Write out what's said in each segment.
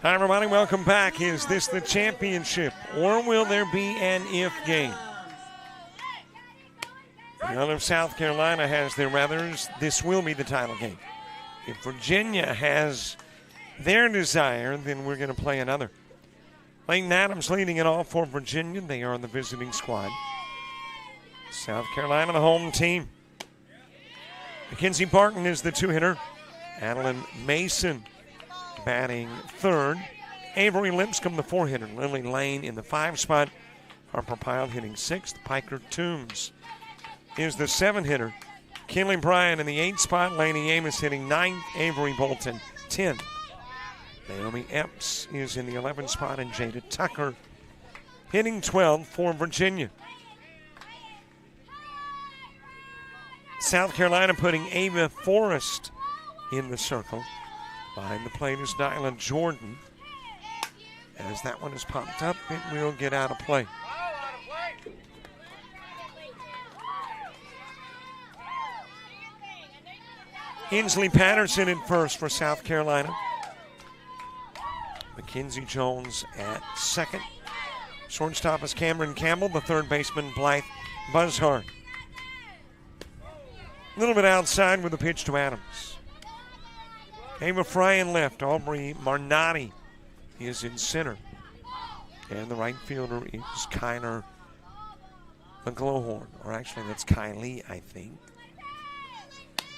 Hi, everybody. Welcome back. Is this the championship, or will there be an if game? None of South Carolina has their ruthers. This will be the title game. If Virginia has their desire, then we're going to play another. Clayton Adams leading it off for Virginia. They are the visiting squad. South Carolina, the home team. Mackenzie Barton is the two-hitter. Adeline Mason batting third. Avery Lipscomb, the four-hitter. Lily Lane in the 5 spot. Harper Pyle hitting 6th. Piker Toombs is the 7-hitter. Kelly Bryan in the 8 spot. Laney Amos hitting 9th. Avery Bolton 10th. Naomi Epps is in the 11 spot, and Jada Tucker hitting 12 for Virginia. South Carolina putting Ava Forrest in the circle. Behind the plate is Nyla Jordan. As that one is popped up, it will get out of play. Inslee Patterson in first for South Carolina. Mackenzie Jones at second. Shortstop is Cameron Campbell, the third baseman Blythe Buzzhart. A little bit outside with a pitch to Adams. Ava Fry in left. Aubrey Marnotti is in center. And the right fielder is Kyler McGlohorn. Or actually, that's Kylie, I think.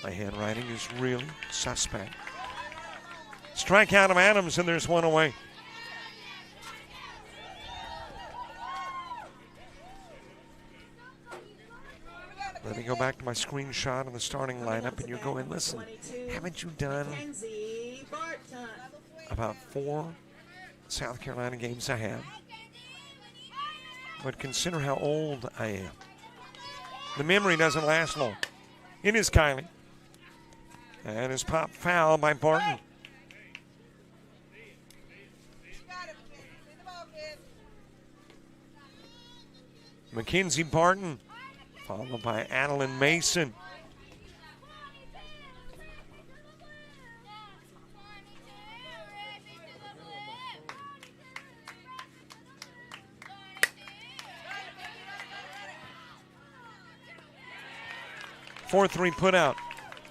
My handwriting is really suspect. Strikeout of Adams, and there's one away. Let me go back to my screenshot of the starting lineup, and you're going, listen, haven't you done about 4 South Carolina games I have? But consider how old I am. The memory doesn't last long. It is Kylie. And is popped foul by Barton. Mackenzie Barton, followed by Adeline Mason. Four 3 put out.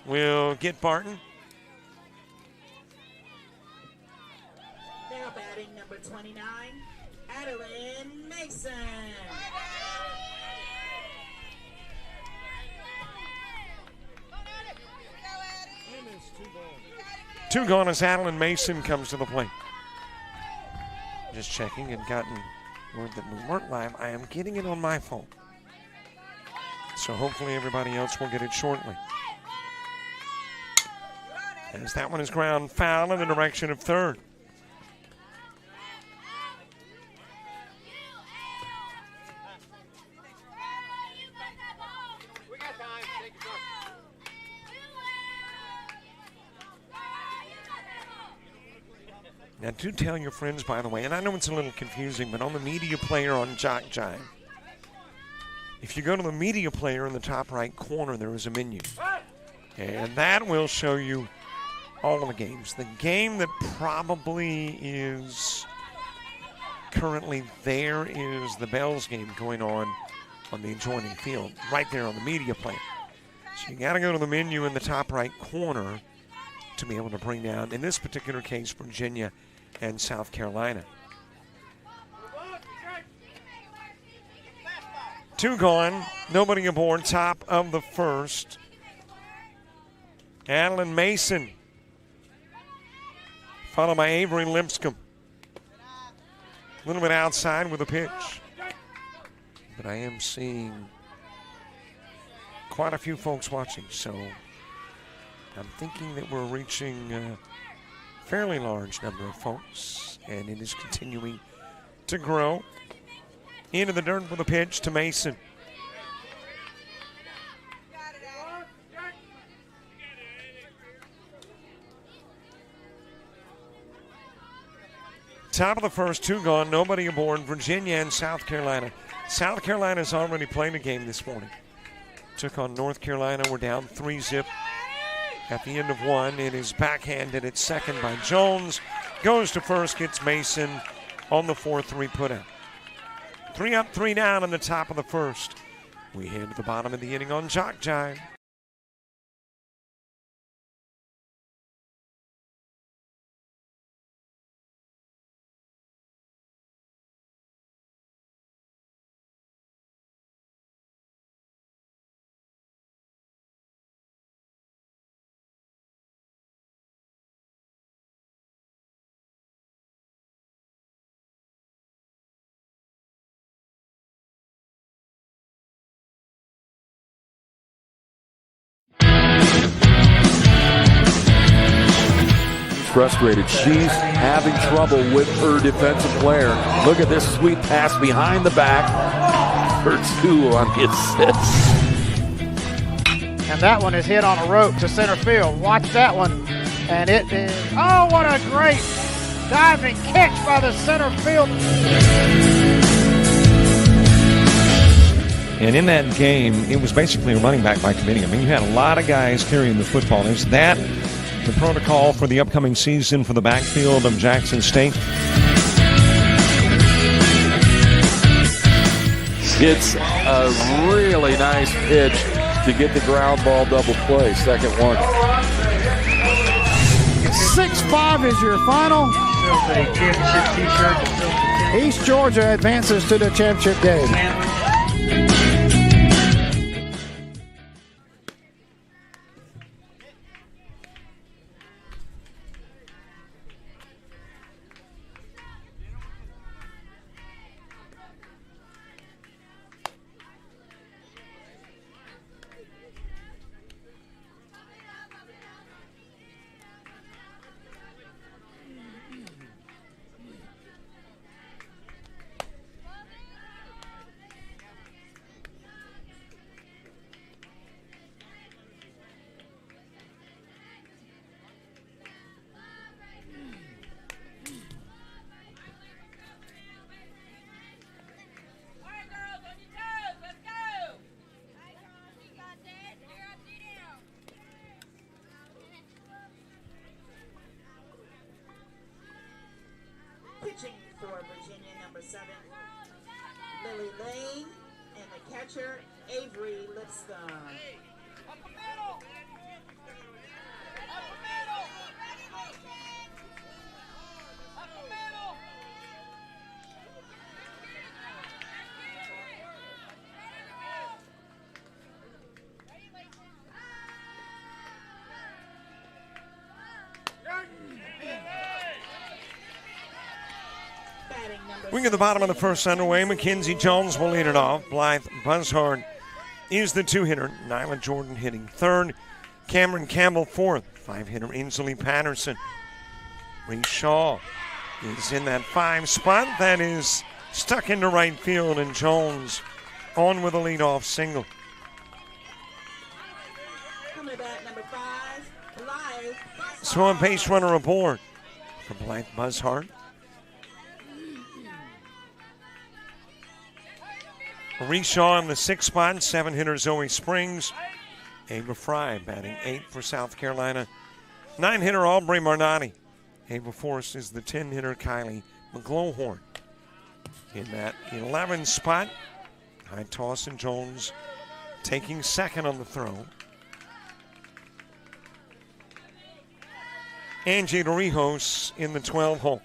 We'll get Barton. Now batting number 29, Adeline Mason. Two gone as Adeline Mason comes to the plate. Just checking and gotten word that we weren't live. I am getting it on my phone. So hopefully everybody else will get it shortly. As that one is ground foul in the direction of third. Now, do tell your friends, by the way, and I know it's a little confusing, but on the media player on JockJive, if you go to the media player in the top right corner, there is a menu. And that will show you all of the games. The game that probably is currently there is the Bells game going on the adjoining field, right there on the media player. So you got to go to the menu in the top right corner to be able to bring down, in this particular case, Virginia and South Carolina. Two gone, nobody aboard, top of the first. Adeline Mason, followed by Avery Lipscomb. A little bit outside with a pitch. But I am seeing quite a few folks watching, so I'm thinking that we're reaching a fairly large number of folks, and it is continuing to grow. Into the dirt with a pitch to Mason. Top of the first, two gone, nobody aboard. Virginia and South Carolina. South Carolina's already played a game this morning. Took on North Carolina. We're down 3-0 at the end of one. It is backhanded at second by Jones. goes to first, gets Mason on the 4-3 putout. 3 up, 3 down in the top of the first. We head to the bottom of the inning on JockJive. Frustrated. She's having trouble with her defensive player. Look at this sweet pass behind the back for 2 on the assist. And that one is hit on a rope to center field. Watch that one. And it is, oh, what a great diving catch by the center field. And in that game, it was basically a running back by committee. I mean, you had a lot of guys carrying the football. There's that. The protocol for the upcoming season for the backfield of Jackson State. It's a really nice pitch to get the ground ball double play. Second one. 6-5 is your final. East Georgia advances to the championship game. Pitching for Virginia, number 7, Lily Lane, and the catcher, Avery Lipscomb. We get the bottom of the first underway. Mackenzie Jones will lead it off. Blythe Buzzard is the 2-hitter. Nyla Jordan hitting third. Cameron Campbell fourth. 5-hitter Inslee Patterson. Reese Shaw is in that 5 spot. That is stuck into right field, and Jones on with a leadoff single. Coming back, number 5, Blythe. So a base runner aboard for Blythe Buzzard. Reese Shaw in the 6th spot, 7-hitter Zoe Springs. Ava Fry batting 8th for South Carolina. 9-hitter Aubrey Marnotti. Ava Forrest is the 10-hitter Kylie McGlohorn. In that 11th spot, high toss, and Jones taking second on the throw. Angie Torrijos in the 12 hole.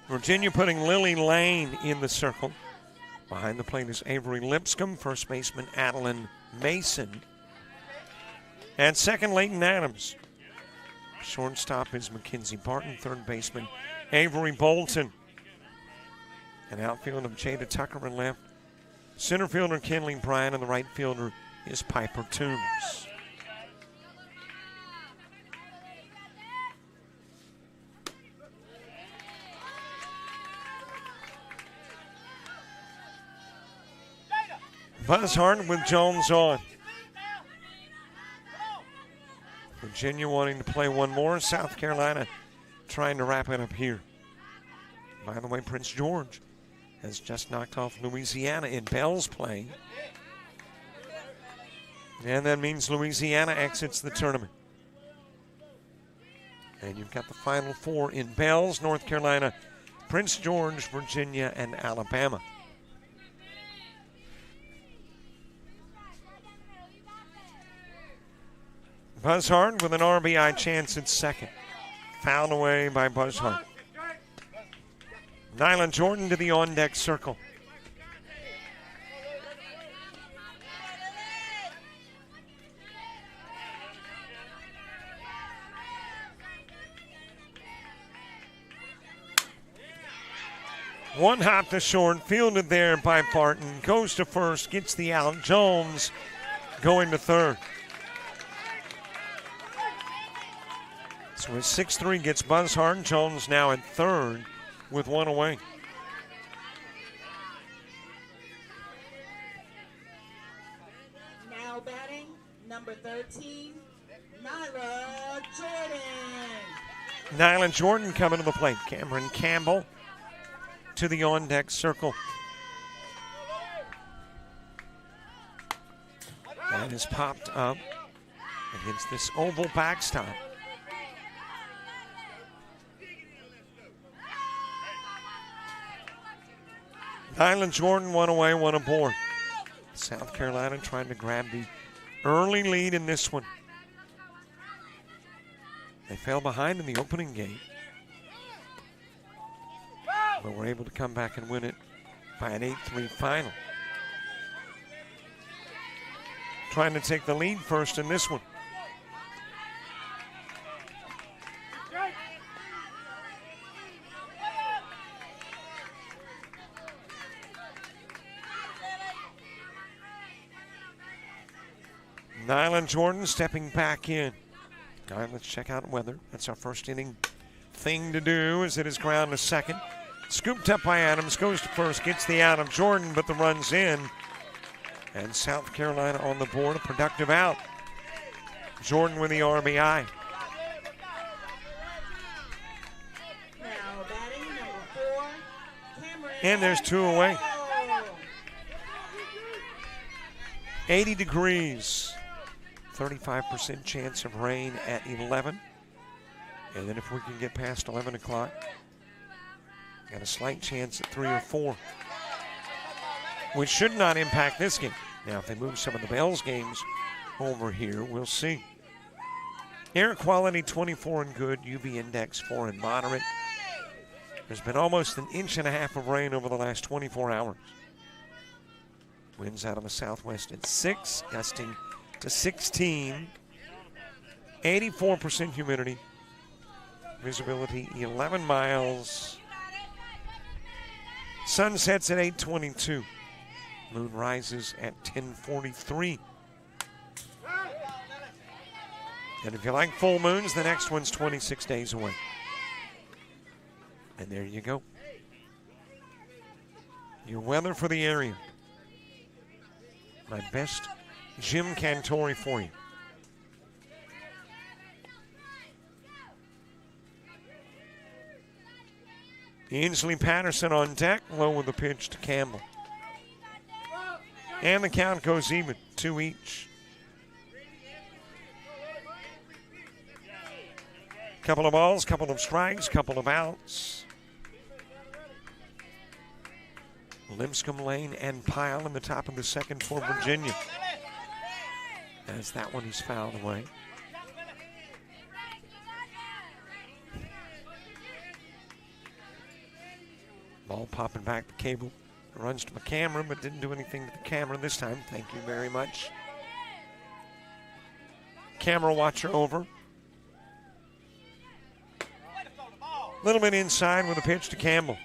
Virginia putting Lily Lane in the circle. Behind the plate is Avery Lipscomb, first baseman Adeline Mason. At second, Leighton Adams. Shortstop is Mackenzie Barton, third baseman Avery Bolton. An outfield of Jada Tucker in left. Center fielder Kenley Bryan, and the right fielder is Piper Toombs. Buzzard with Jones on. Virginia wanting to play one more. South Carolina trying to wrap it up here. By the way, Prince George has just knocked off Louisiana in Bell's play. And that means Louisiana exits the tournament. And you've got the Final Four in Bells, North Carolina, Prince George, Virginia, and Alabama. Buzzard with an RBI chance at second. Fouled away by Buzzard. Nylan Jordan to the on-deck circle. One hop to short, fielded there by Barton. Goes to first, gets the out. Jones going to third. So a 6-3 gets Buzzard. Jones now at third with one away. Now batting, number 13, Nyla Jordan. Nylan Jordan coming to the plate. Cameron Campbell to the on-deck circle. That is popped up against this oval backstop. Nylan Jordan one away, one aboard. South Carolina trying to grab the early lead in this one. They fell behind in the opening game, but were able to come back and win it by an 8-3 final. Trying to take the lead first in this one. Nylan Jordan stepping back in. All right, let's check out weather. That's our first inning thing to do as it is ground to second. Scooped up by Adams, goes to first, gets the out of Jordan, but the run's in. And South Carolina on the board, a productive out. Jordan with the RBI. Now batting, number 4, Cameron. And there's two away. 80 degrees. 35% chance of rain at 11. And then if we can get past 11 o'clock, got a slight chance at 3 or 4, which should not impact this game. Now, if they move some of the Bells games over here, we'll see. Air quality 24 and good, UV index 4 and moderate. There's been almost an inch and a half of rain over the last 24 hours. Winds out of the southwest at 6, gusting to 16. 84% humidity. Visibility 11 miles. Sun sets at 8:22. Moon rises at 10:43. And if you like full moons, the next one's 26 days away. And there you go. Your weather for the area. My best Jim Cantori for you. Ainsley Patterson on deck, low with the pitch to Campbell. And the count goes even, 2 each. Couple of balls, couple of strikes, couple of outs. Lipscomb Lane and Pyle in the top of the second for Virginia. As that one is fouled away. Ball popping back the cable. Runs to the camera, but didn't do anything to the camera this time. Thank you very much. Camera watcher over. Little bit inside with a pitch to Campbell.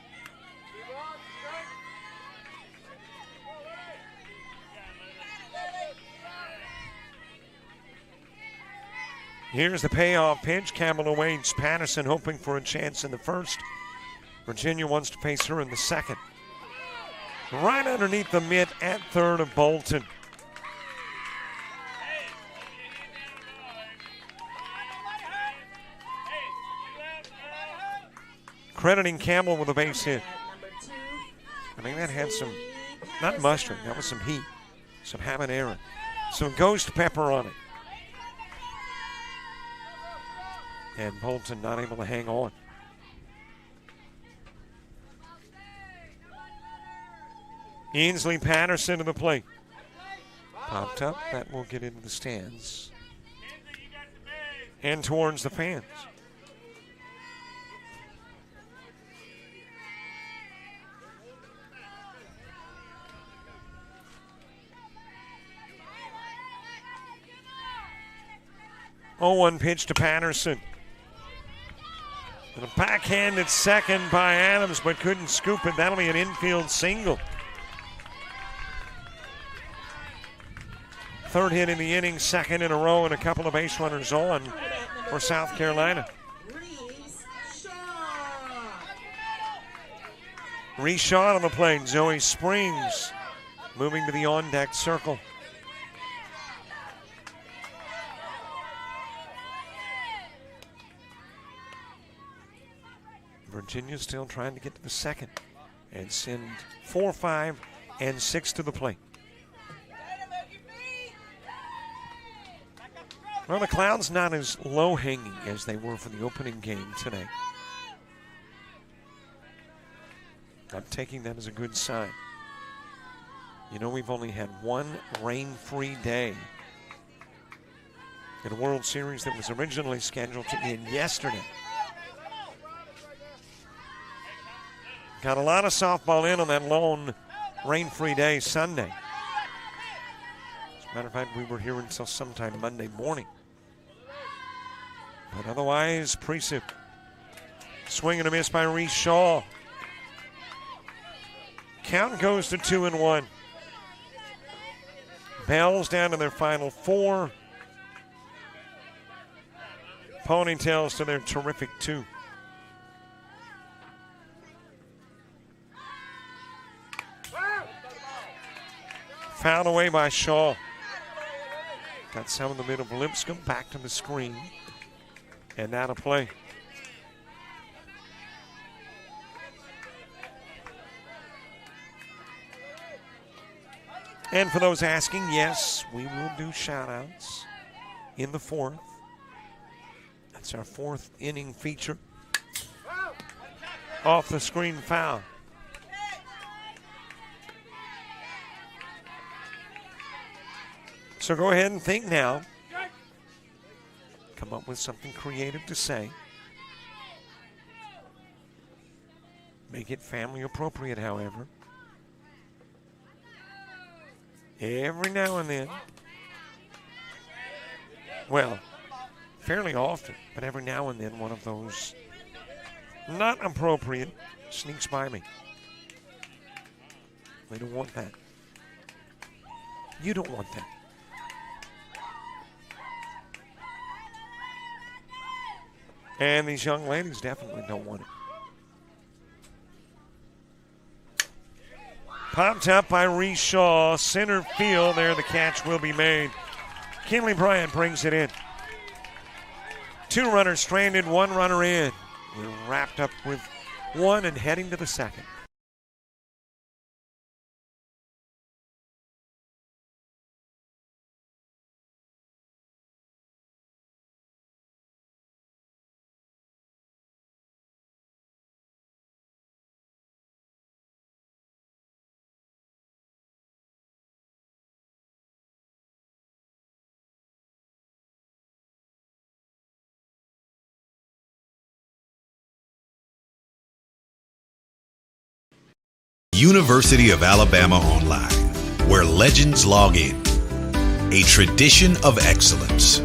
Here's the payoff pitch. Campbell awaits Patterson, hoping for a chance in the first. Virginia wants to face her in the second. Right underneath the mitt at third of Bolton. Crediting Campbell with a base hit. I think that had some, not mustard, that was some heat, some habanero, some ghost pepper on it. And Bolton not able to hang on. Ainsley Patterson to the plate. Popped up. That will get into the stands. And towards the fans. Oh, 1 pitch to Patterson. And a backhanded second by Adams, but couldn't scoop it. That'll be an infield single. Third hit in the inning, second in a row, and a couple of base runners on for South Carolina. Reese Shaw on the plate. Zoe Springs moving to the on-deck circle. Virginia still trying to get to the second and send 4, 5, and 6 to the plate. Well, the clouds not as low-hanging as they were for the opening game today. I'm taking that as a good sign. You know, we've only had one rain-free day in a World Series that was originally scheduled to end yesterday. Got a lot of softball in on that lone rain-free day Sunday. As a matter of fact, we were here until sometime Monday morning. But otherwise, precip. Swing and a miss by Reese Shaw. Count goes to 2-1. Bells down to their final 4. Ponytails to their terrific 2. Fouled away by Shaw. Got some in the middle of Lipscomb back to the screen. And out of play. And for those asking, yes, we will do shout-outs in the 4th. That's our 4th inning feature. Off the screen foul. So go ahead and think now. Come up with something creative to say. Make it family appropriate, however. Every now and then. Well, fairly often, but every now and then one of those not appropriate sneaks by me. We don't want that. You don't want that. And these young ladies definitely don't want it. Popped up by Reese Shaw. Center field. There the catch will be made. Kinley Bryant brings it in. 2 runners stranded, 1 runner in. We're wrapped up with 1 and heading to the second. University of Alabama Online, where legends log in. A tradition of excellence.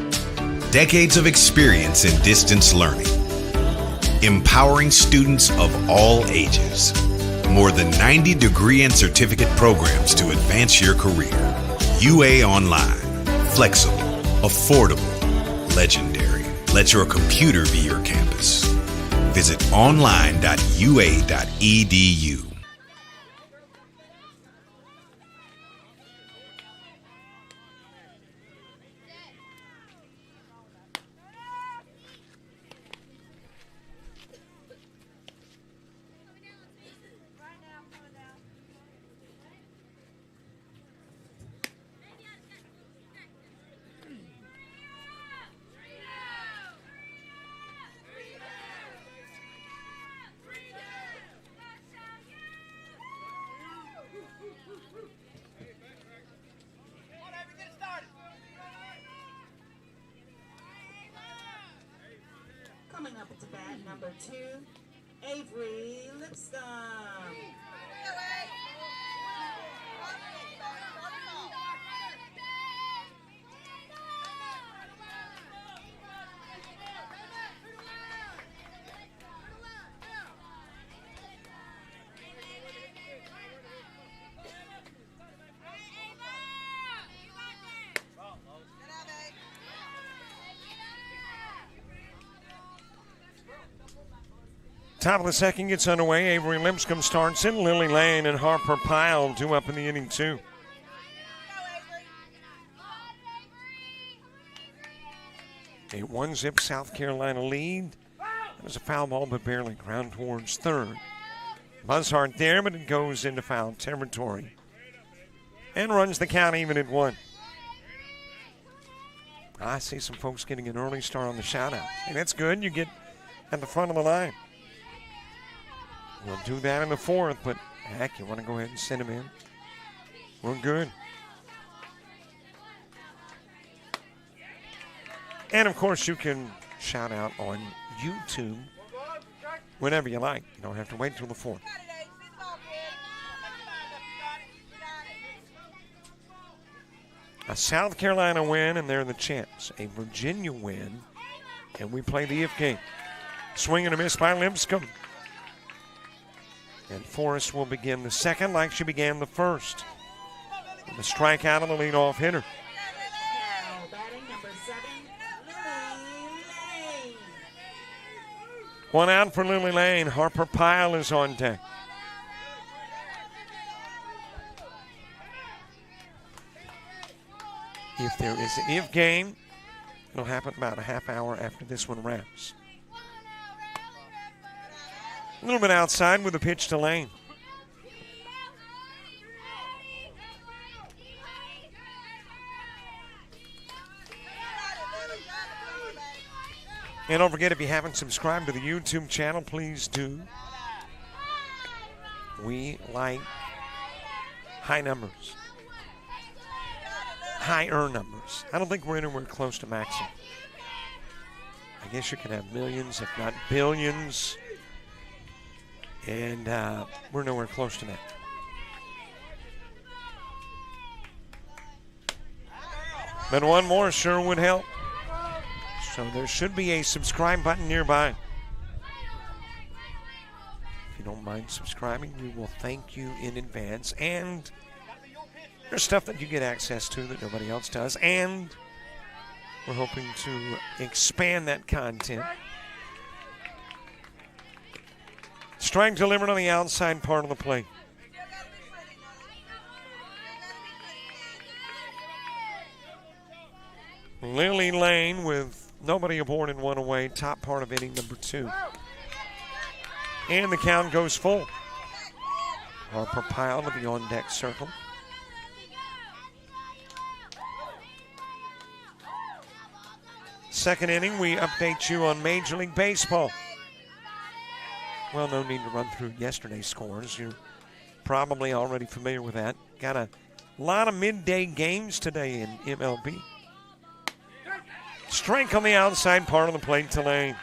Decades of experience in distance learning. Empowering students of all ages. More than 90 degree and certificate programs to advance your career. UA Online. Flexible, affordable, legendary. Let your computer be your campus. Visit online.ua.edu. up to bat, number 2, Avery Lipscomb. Top of the second gets underway. Avery Lipscomb starts in. Lily Lane and Harper Pyle due up in the inning, too. A 1-zip South Carolina lead. It was a foul ball, but barely ground towards third. Buzzhart there, but it goes into foul territory. And runs the count even at 1. I see some folks getting an early start on the shoutout. Hey, that's good. You get at the front of the line. We'll do that in the 4th, but heck, you want to go ahead and send him in? We're good. And, of course, you can shout out on YouTube whenever you like. You don't have to wait till the 4th. A South Carolina win, and they're the champs. A Virginia win, and we play the if game. Swing and a miss by Lipscomb. And Forrest will begin the second like she began the first. The strikeout on the leadoff hitter. Now batting number 7, Lily Lane. One out for Lily Lane. Harper Pyle is on deck. If there is an if game, it'll happen about a half hour after this one wraps. A little bit outside with a pitch to Lane. And don't forget, if you haven't subscribed to the YouTube channel, please do. We like high numbers. Higher numbers. I don't think we're anywhere close to maximum. I guess you can have millions, if not billions. And we're nowhere close to that. But one more sure would help. So there should be a subscribe button nearby. If you don't mind subscribing, we will thank you in advance. And there's stuff that you get access to that nobody else does. And we're hoping to expand that content. Strike delivered on the outside part of the plate. Lily Lane with nobody aboard and one away, top part of inning number 2. And the count goes full. Harper Pyle to the on-deck circle. Second inning, we update you on Major League Baseball. Well, no need to run through yesterday's scores. You're probably already familiar with that. Got a lot of midday games today in MLB. Strike on the outside part of the plate to Lane.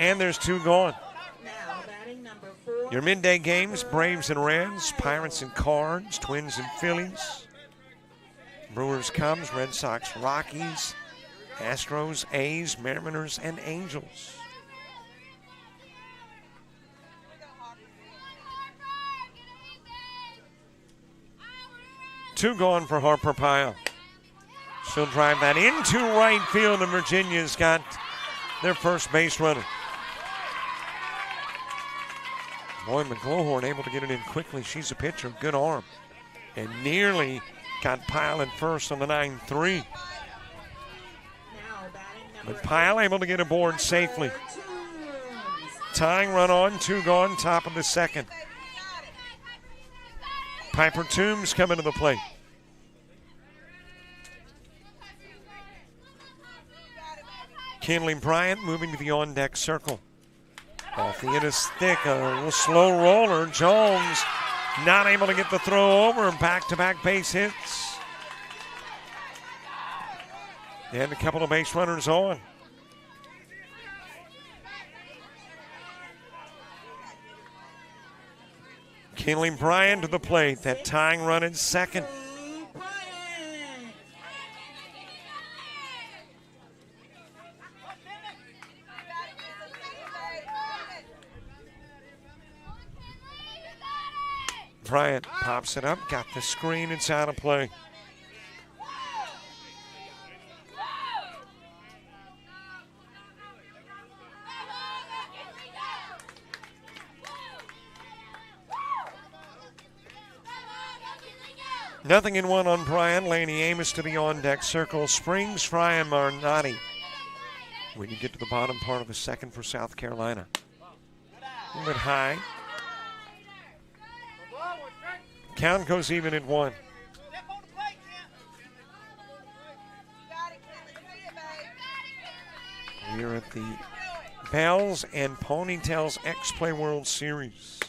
And there's 2 gone. Now batting number 4. Your midday games, Braves and Reds, Pirates and Cards, Twins and Phillies, Brewers, Cubs, Red Sox, Rockies, Astros, A's, Mariners, and Angels. Two gone for Harper Pyle. She'll drive that into right field, and Virginia's got their first base runner. Boy, McGlohorn able to get it in quickly. She's a pitcher, good arm. And nearly got Pyle in first on the 9-3. But Pyle able to get aboard safely. Tying run on, 2 gone, top of the second. Piper Toombs coming to the plate. Kinley Bryant moving to the on-deck circle. Off the end of stick, a little slow roller. Jones not able to get the throw over, and back-to-back base hits. And a couple of base runners on. Kinley Bryant to the plate. That tying run at second. Bryant pops it up, got the screen, it's out of play. Nothing in one on Bryant. Laney Amos to the on-deck circle. Springs, Fry, and Marnotti. When you get to the bottom part of the second for South Carolina. A little bit high. Count goes even at 1. We're at the Bells and Ponytails Xplay World Series.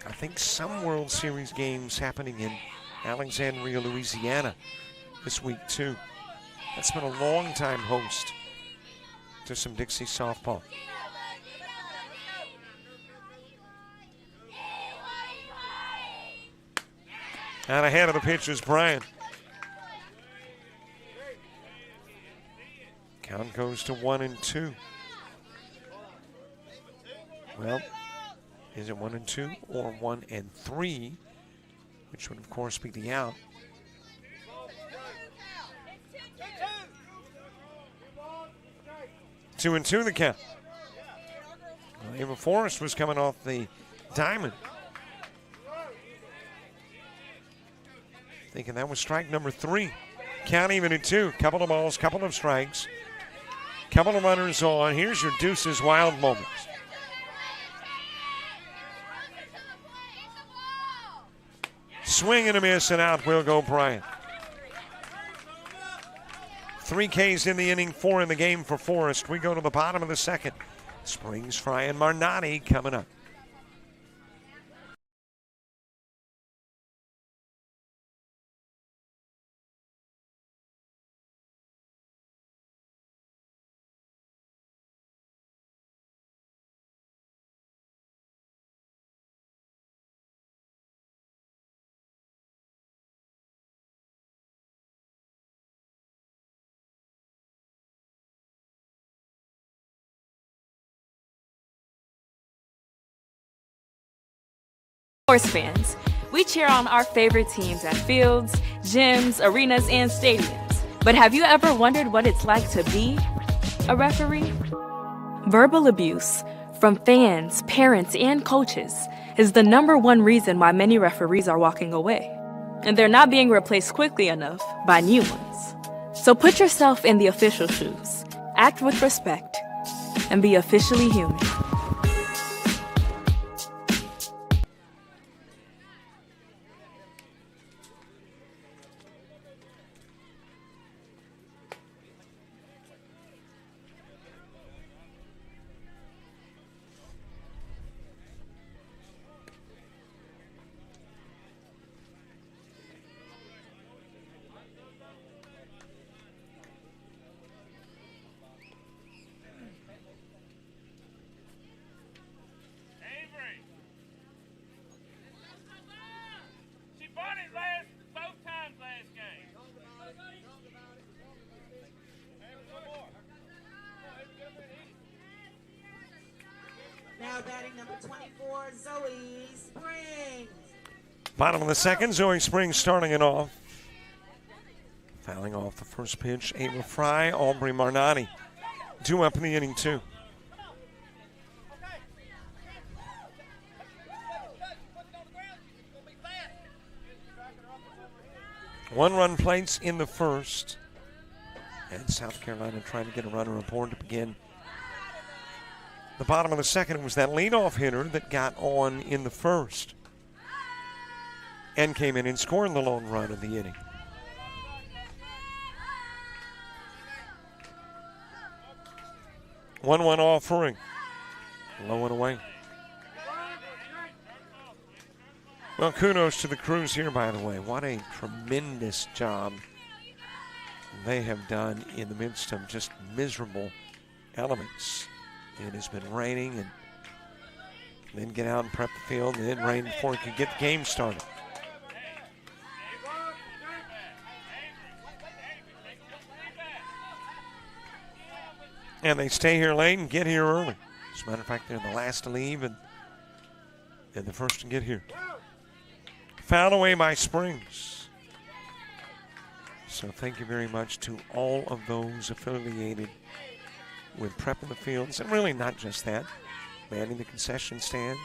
I think some World Series games happening in Alexandria, Louisiana this week too. That's been a long time host to some Dixie softball. Out ahead of the pitch is Bryant. Count goes to 1-2. Well, is it 1-2 or 1-3? Which would, of course, be the out. Two and 2 the count. Well, Ava Forrest was coming off the diamond. Thinking that was strike number 3. Count even at 2. Couple of balls, couple of strikes. Couple of runners on. Here's your Deuces Wild moments. Swing and a miss, and out will go Bryant. 3 Ks in the inning, 4 in the game for Forrest. We go to the bottom of the second. Springs, Fry, and Marnotti coming up. Sports fans, we cheer on our favorite teams at fields, gyms, arenas, and stadiums. But have you ever wondered what it's like to be a referee? Verbal abuse from fans, parents, and coaches is the #1 reason why many referees are walking away. And they're not being replaced quickly enough by new ones. So put yourself in the official shoes, act with respect, and be officially human. Now batting number 24, Zoe Springs. Bottom of the second, Zoe Springs starting it off. Fouling off the first pitch, Ava Fry, Aubrey Marnotti. 2 up in the inning, 2. One run plates in the first. And South Carolina trying to get a runner aboard to begin the bottom of the second. It was that leadoff hitter that got on in the first and came in and scored the lone run of the inning. One offering. Low and away. Well, kudos to the crews here, by the way. What a tremendous job they have done in the midst of just miserable elements. It has been raining, and then get out and prep the field, and then rain before it could get the game started. And they stay here late and get here early. As a matter of fact, they're the last to leave and they're the first to get here. Fouled away by Springs. So thank you very much to all of those affiliated with prepping the fields. And really not just that. Manning the concession stands.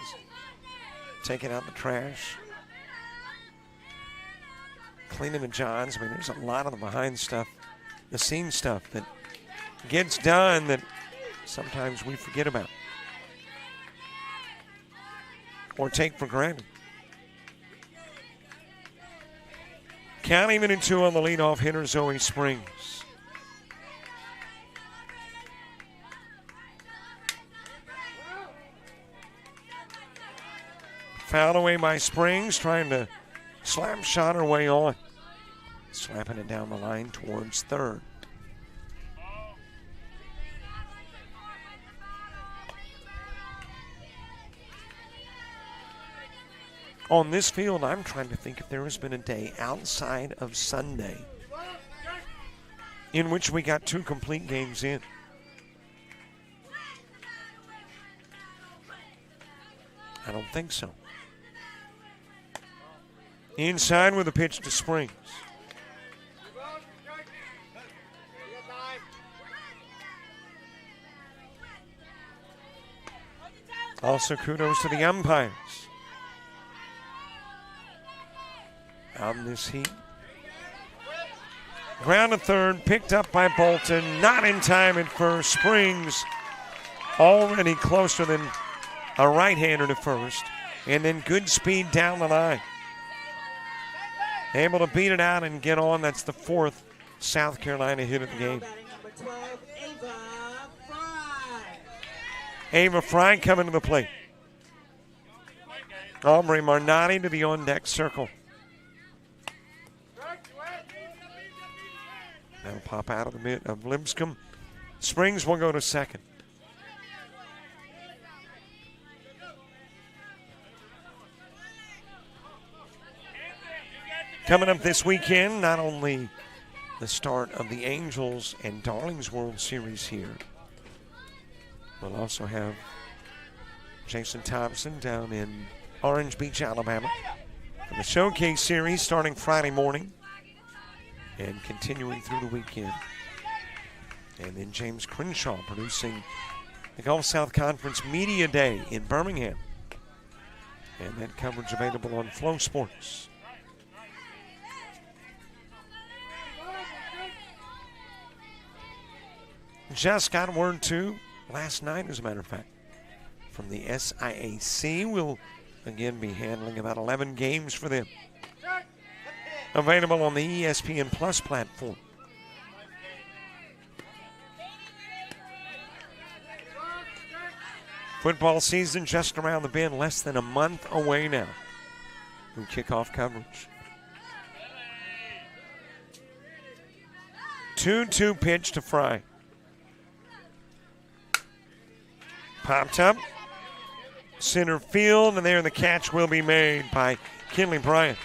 Taking out the trash. Cleaning the johns. I mean, there's a lot of the behind stuff, the scene stuff that gets done that sometimes we forget about or take for granted. Count even in 2 on the leadoff hitter, Zoe Springs. Fouled away by Springs, trying to slap shot her way on. Slapping it down the line towards third. On this field, I'm trying to think if there has been a day outside of Sunday in which we got 2 complete games in. I don't think so. Inside with a pitch to Springs. Also, kudos to the umpires. Out in this heat. Ground to third, picked up by Bolton. Not in time at first. Springs already closer than a right-hander to first. And then good speed down the line. Able to beat it out and get on. That's the 4th South Carolina hit of the game. Ava Fry coming to the plate. Aubrey Marnotti to the on-deck circle. That'll pop out of the mid of Lipscomb. Springs will go to second. Coming up this weekend, not only the start of the Angels and Darlings World Series here, we'll also have Jason Thompson down in Orange Beach, Alabama, for the Showcase Series starting Friday morning and continuing through the weekend. And then James Crenshaw producing the Gulf South Conference Media Day in Birmingham. And that coverage available on Flow Sports. Just got word too last night, as a matter of fact, from the SIAC. We'll again be handling about 11 games for them. Available on the ESPN Plus platform. Football season just around the bend, less than a month away now. We kick off coverage. 2-2 pitch to Fry. Popped up. Center field, and there the catch will be made by Kinley Bryant.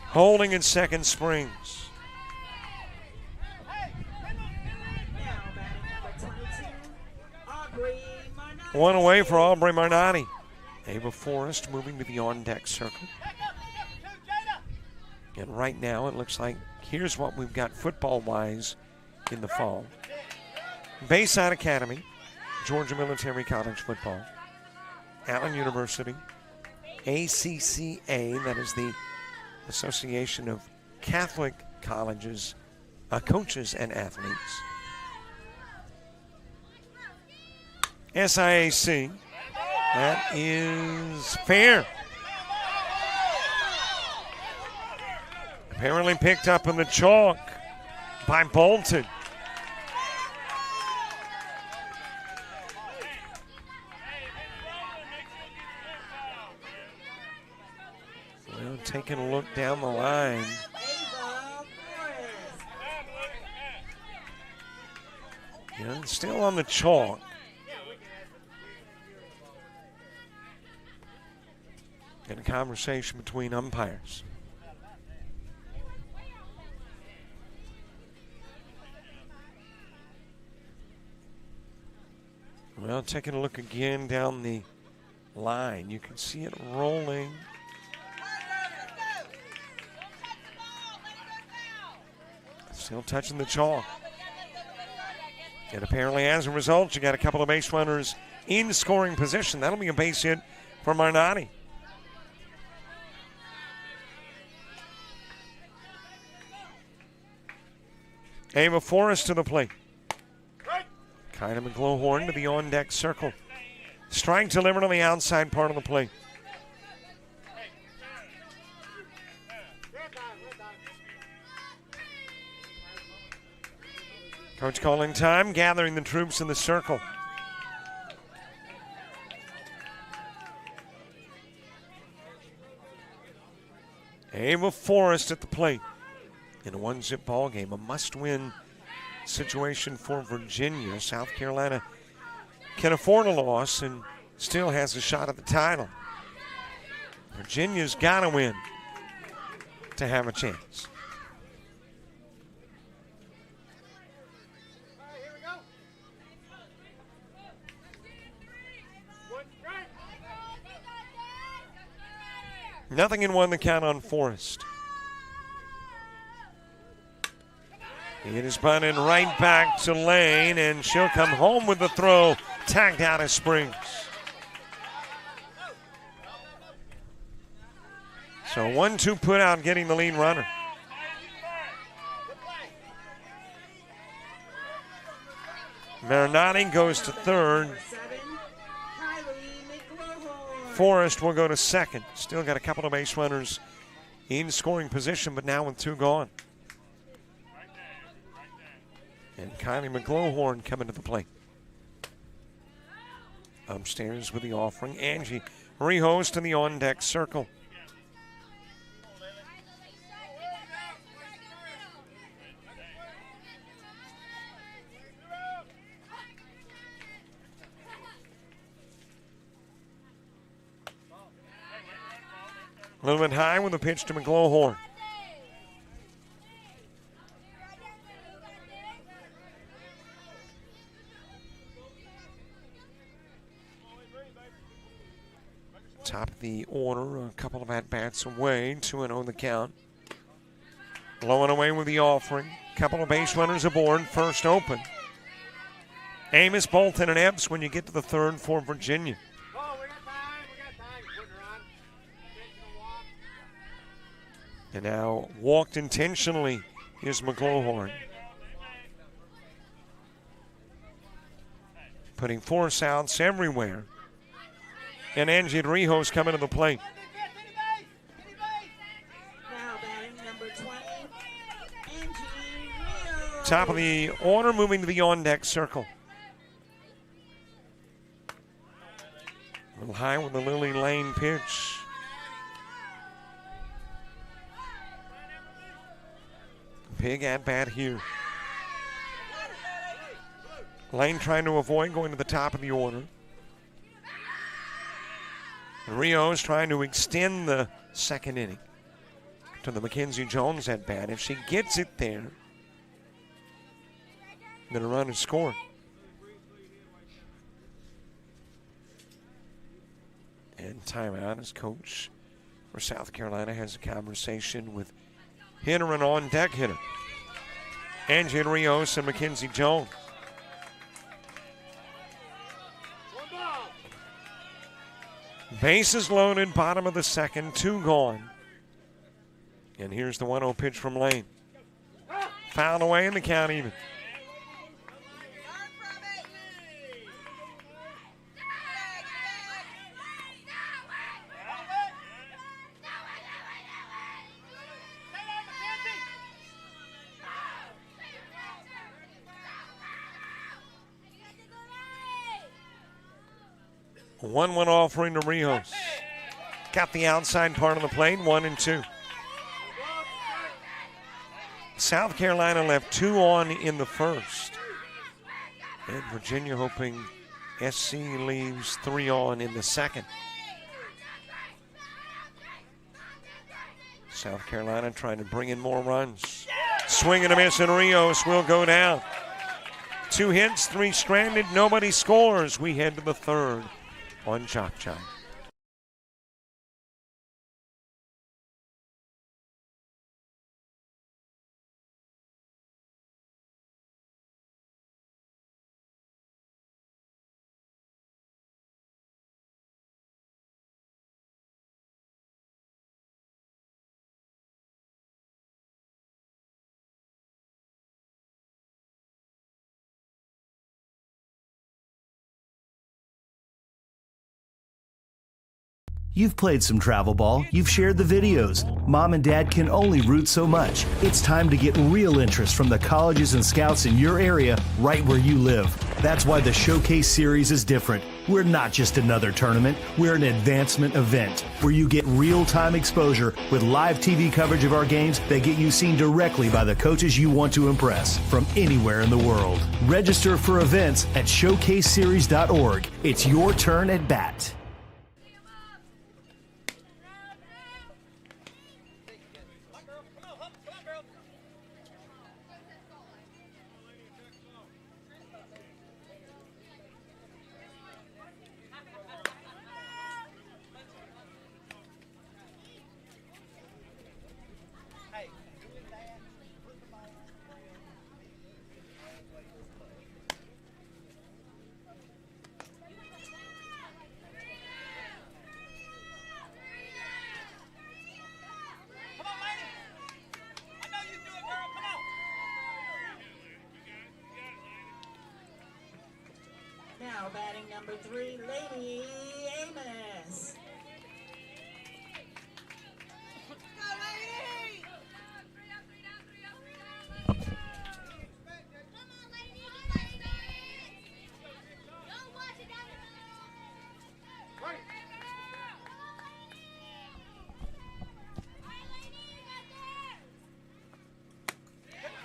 Holding in second, Springs. One away for Aubrey Marnotti. Ava Forrest moving to the on-deck circle. And right now it looks like here's what we've got football-wise in the fall. Bayside Academy, Georgia Military College football. Allen University, ACCA, that is the Association of Catholic Colleges, Coaches and Athletes. SIAC, that is fair. Apparently picked up in the chalk by Bolton. Well, to taking a look down the line. Ava Forrest. Yeah, still on the chalk. And a conversation between umpires. Well, taking a look again down the line, you can see it rolling. Still touching the chalk. And apparently, as a result, you got a couple of base runners in scoring position. That'll be a base hit for Marnati. Ava Forrest to the plate. Kylie McGlohorn to the on-deck circle. Strike delivered on the outside part of the plate. Coach calling time, gathering the troops in the circle. Ava Forrest at the plate. In a one-zip ball game, a must-win situation for Virginia. South Carolina can afford a loss and still has a shot at the title. Virginia's got to win to have a chance. Nothing in one, the count on Forrest. It is bunted right back to Lane, and she'll come home with the throw, tagged out of Springs. So 1-2 put out, getting the lead runner. Marinati goes to third. Forrest will go to second. Still got a couple of base runners in scoring position, but now with two gone. And Kylie McGlohorn coming to the plate. Upstairs with the offering, Angie Rijos to the on-deck circle. A little bit high with a pitch to McGlohorn. Top of the order, a couple of at-bats away, 2-0 the count. Blowing away with the offering. Couple of base runners aboard, first open. Amos, Bolton, and Epps when you get to the third for Virginia. And now walked intentionally is McGlohorn. Putting force outs everywhere. And Angie Rijos coming to the plate. Now batting number 20, Angie Rijos. Top of the order, moving to the on-deck circle. A little high with the Lily Lane pitch. Big at-bat here. Lane trying to avoid going to the top of the order. Rijos trying to extend the second inning to the Mackenzie Jones at-bat. If she gets it there, then a run is scored. And timeout as coach for South Carolina has a conversation with hitter and on-deck hitter. Angie Rijos and Mackenzie Jones. Bases loaded, bottom of the second, two gone. And here's the 1-0 pitch from Lane. Fouled away in the count even. A 1-1 offering to Rijos. got the outside part of the plate, 1-2. South Carolina left 2 on in the first. And Virginia hoping SC leaves 3 on in the second. South Carolina trying to bring in more runs. Swing and a miss, and Rios will go down. 2 hits, 3 stranded, nobody scores. We head to the third on JockJive. You've played some travel ball, you've shared the videos. Mom and Dad can only root so much. It's time to get real interest from the colleges and scouts in your area, right where you live. That's why the Showcase Series is different. We're not just another tournament, we're an advancement event where you get real-time exposure with live TV coverage of our games that get you seen directly by the coaches you want to impress from anywhere in the world. Register for events at showcaseseries.org. It's your turn at bat. Now batting number 3, Lady Amos.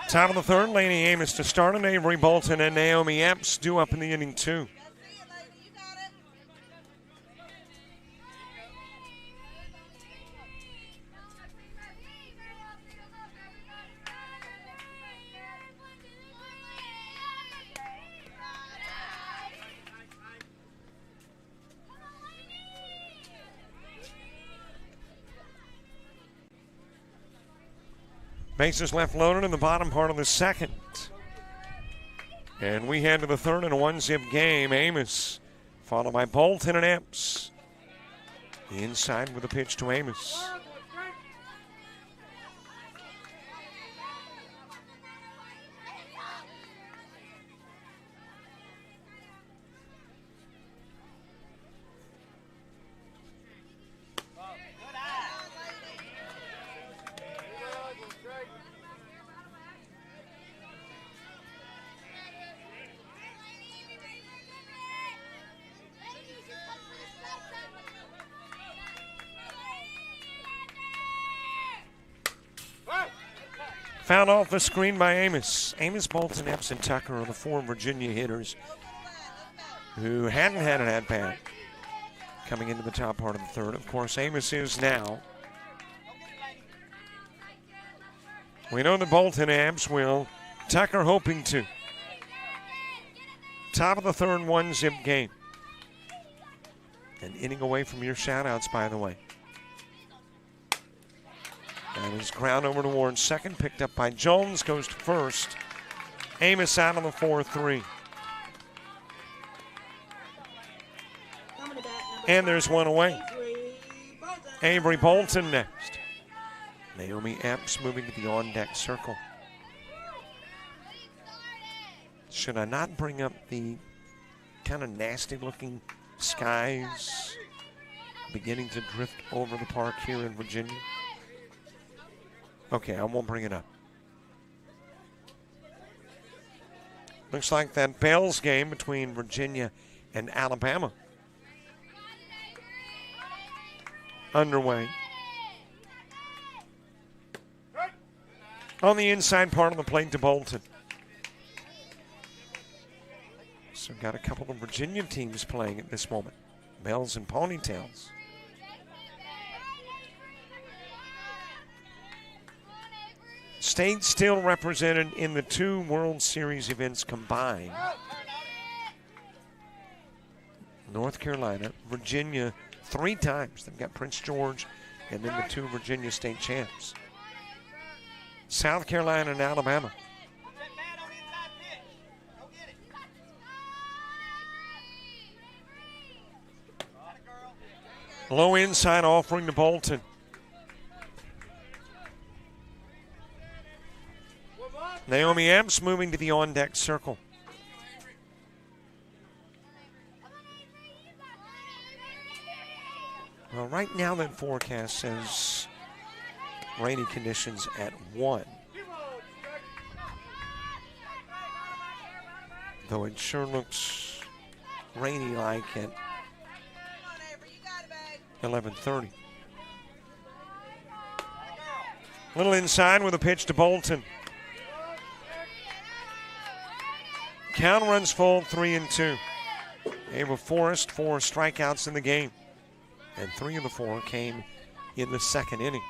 Top of the third, Lady Amos to start, and Avery Bolton and Naomi Epps due up in the inning 2. Bases left loaded in the bottom part of the second. And we head to the third in a 1-zip game. Amos followed by Bolton and Epps. Inside with a pitch to Amos. Found off the screen by Amos. Amos, Bolton, Epps, and Tucker are the 4 Virginia hitters who hadn't had an at-bat coming into the top part of the third. Of course, Amos is now. We know that Bolton and Epps will. Tucker hoping to. Top of the third, 1-zip game. An inning away from your shoutouts, by the way. And his ground over to Warren, second, picked up by Jones, goes to first. Amos out on the 4-3. And there's one away. Avery Bolton next. Naomi Epps moving to the on-deck circle. Should I not bring up the kind of nasty-looking skies beginning to drift over the park here in Virginia? Okay, I won't bring it up. Looks like that Bells game between Virginia and Alabama underway. On the inside part of the plate to Bolton. So got a couple of Virginia teams playing at this moment. Bells and Ponytails. State still represented in the 2 World Series events combined. North Carolina, Virginia 3 times. They've got Prince George and then the 2 Virginia state champs. South Carolina and Alabama. Low inside offering to Bolton. Naomi Epps moving to the on-deck circle. Well, right now that forecast says rainy conditions at 1. Though it sure looks rainy like at 11:30. Little inside with a pitch to Bolton. Count runs full, 3-2. Ava Forrest, 4 strikeouts in the game. And 3 of the 4 came in the second inning.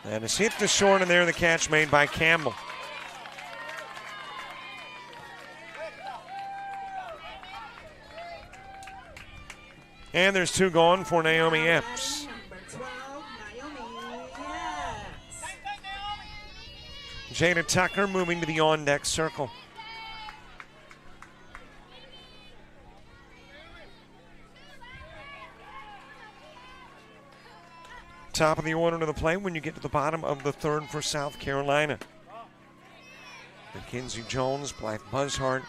And it's hit to short, and there the catch made by Campbell. And there's 2 gone for Naomi Epps. Jada Tucker moving to the on-deck circle. Top of the order to the plate when you get to the bottom of the 3rd for South Carolina. Mackenzie Jones, Blythe Buzzhart,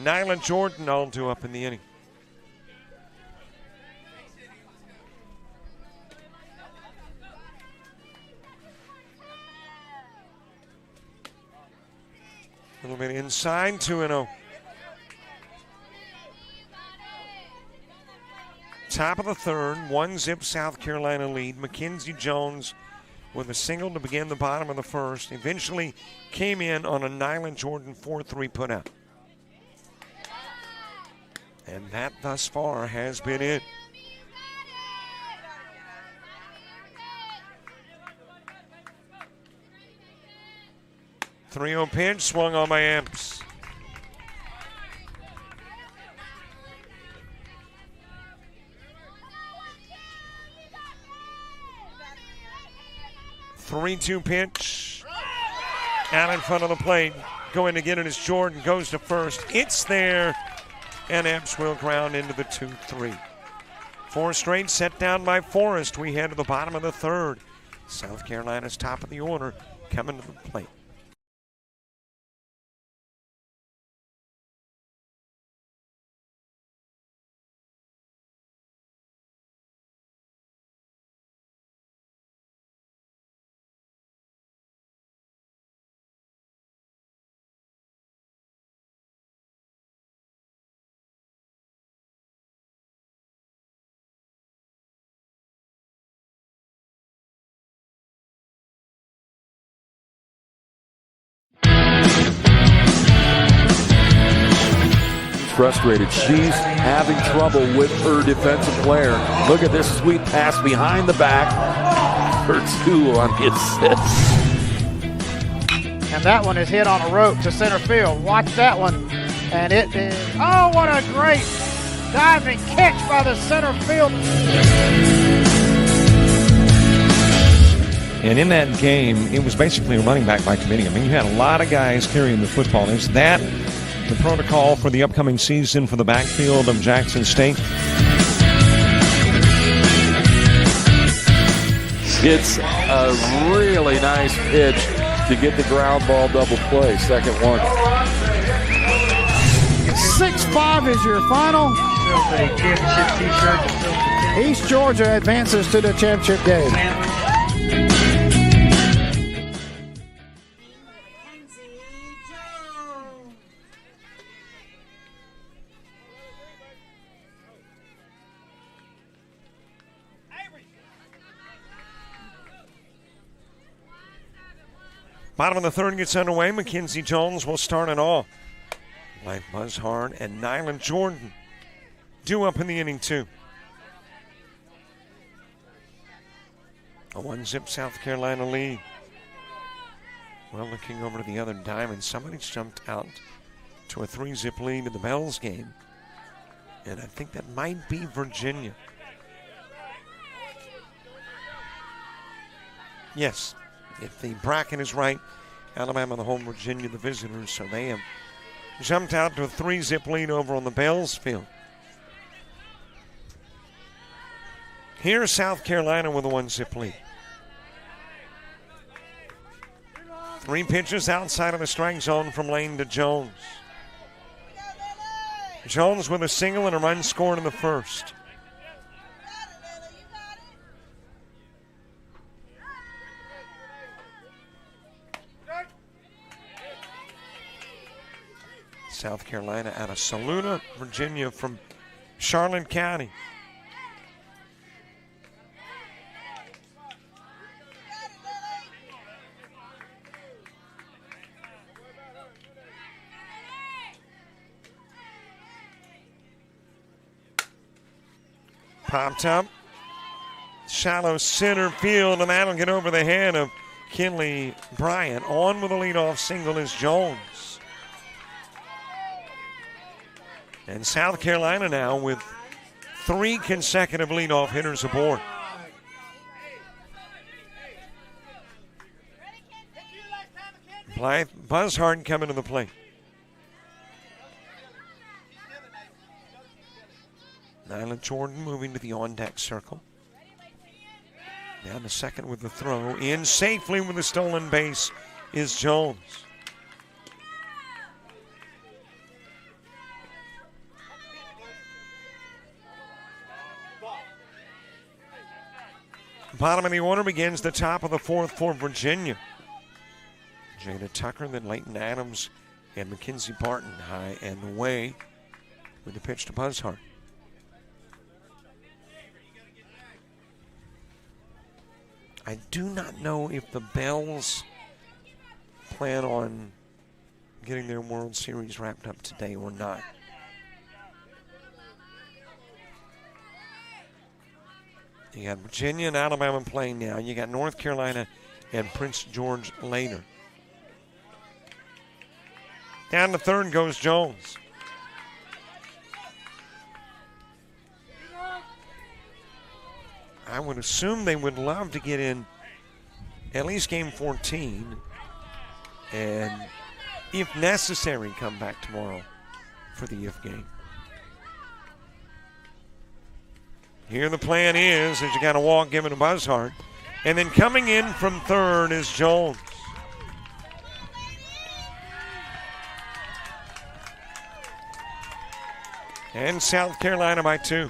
Nyla Jordan all 2 up in the inning. A little bit inside, 2-0. Top of the 3rd, 1-zip South Carolina lead. Mackenzie Jones with a single to begin the bottom of the 1st. Eventually came in on a Nyla Jordan 4-3 putout. And that thus far has been it. Three-0 pitch swung on by Epps. Three-two pitch out in front of the plate. Going to get it as Jordan goes to first. It's there, and Epps will ground into the 2-3. 4 straight set down by Forrest. We head to the bottom of the 3rd. South Carolina's top of the order coming to the plate. Frustrated. She's having trouble with her defensive player. Look at this sweet pass behind the back for 2 on the assist. And that one is hit on a rope to center field. Watch that one. And it is, oh, what a great diving catch by the center field. And in that game, it was basically a running back by committee. I mean, you had a lot of guys carrying the football. Is that the protocol for the upcoming season for the backfield of Jackson State? It's a really nice pitch to get the ground ball double play. Second one. 6-5 is your final. East Georgia advances to the championship game. Bottom of the third gets underway. Mackenzie Jones will start it off. Blythe Buzzhard and Nyland Jordan due up in the inning, too. A 1-zip South Carolina lead. Well, looking over to the other diamond, somebody's jumped out to a 3-zip lead in the Bells game. And I think that might be Virginia. Yes, if the bracket is right, Alabama the home, Virginia the visitors, so they have jumped out to a 3-zip lead over on the Bells field. Here's South Carolina with a 1-zip lead. 3 pitches outside of the strike zone from Lane to Jones. Jones with a single and a run scored in the first. South Carolina out of Saluda, Virginia from Charlotte County. Popped up, shallow center field, and that'll get over the head of Kinley Bryant. On with a leadoff single is Jones. And South Carolina now with 3 consecutive leadoff hitters aboard. Blythe Buzzhard coming to the plate. Nyland Jordan moving to the on-deck circle. Down to second with the throw. In safely with the stolen base is Jones. Bottom of the order begins the top of the fourth for Virginia. Jada Tucker, then Leighton Adams, and Mackenzie Barton high and away with the pitch to Buzzhard. I do not know if the Bells plan on getting their World Series wrapped up today or not. You got Virginia and Alabama playing now. You got North Carolina and Prince George later. Down to third goes Jones. I would assume they would love to get in at least game 14 and, if necessary, come back tomorrow for the if game. Here the plan is you got a walk given to Buzzhard. And then coming in from third is Jones. And South Carolina by 2.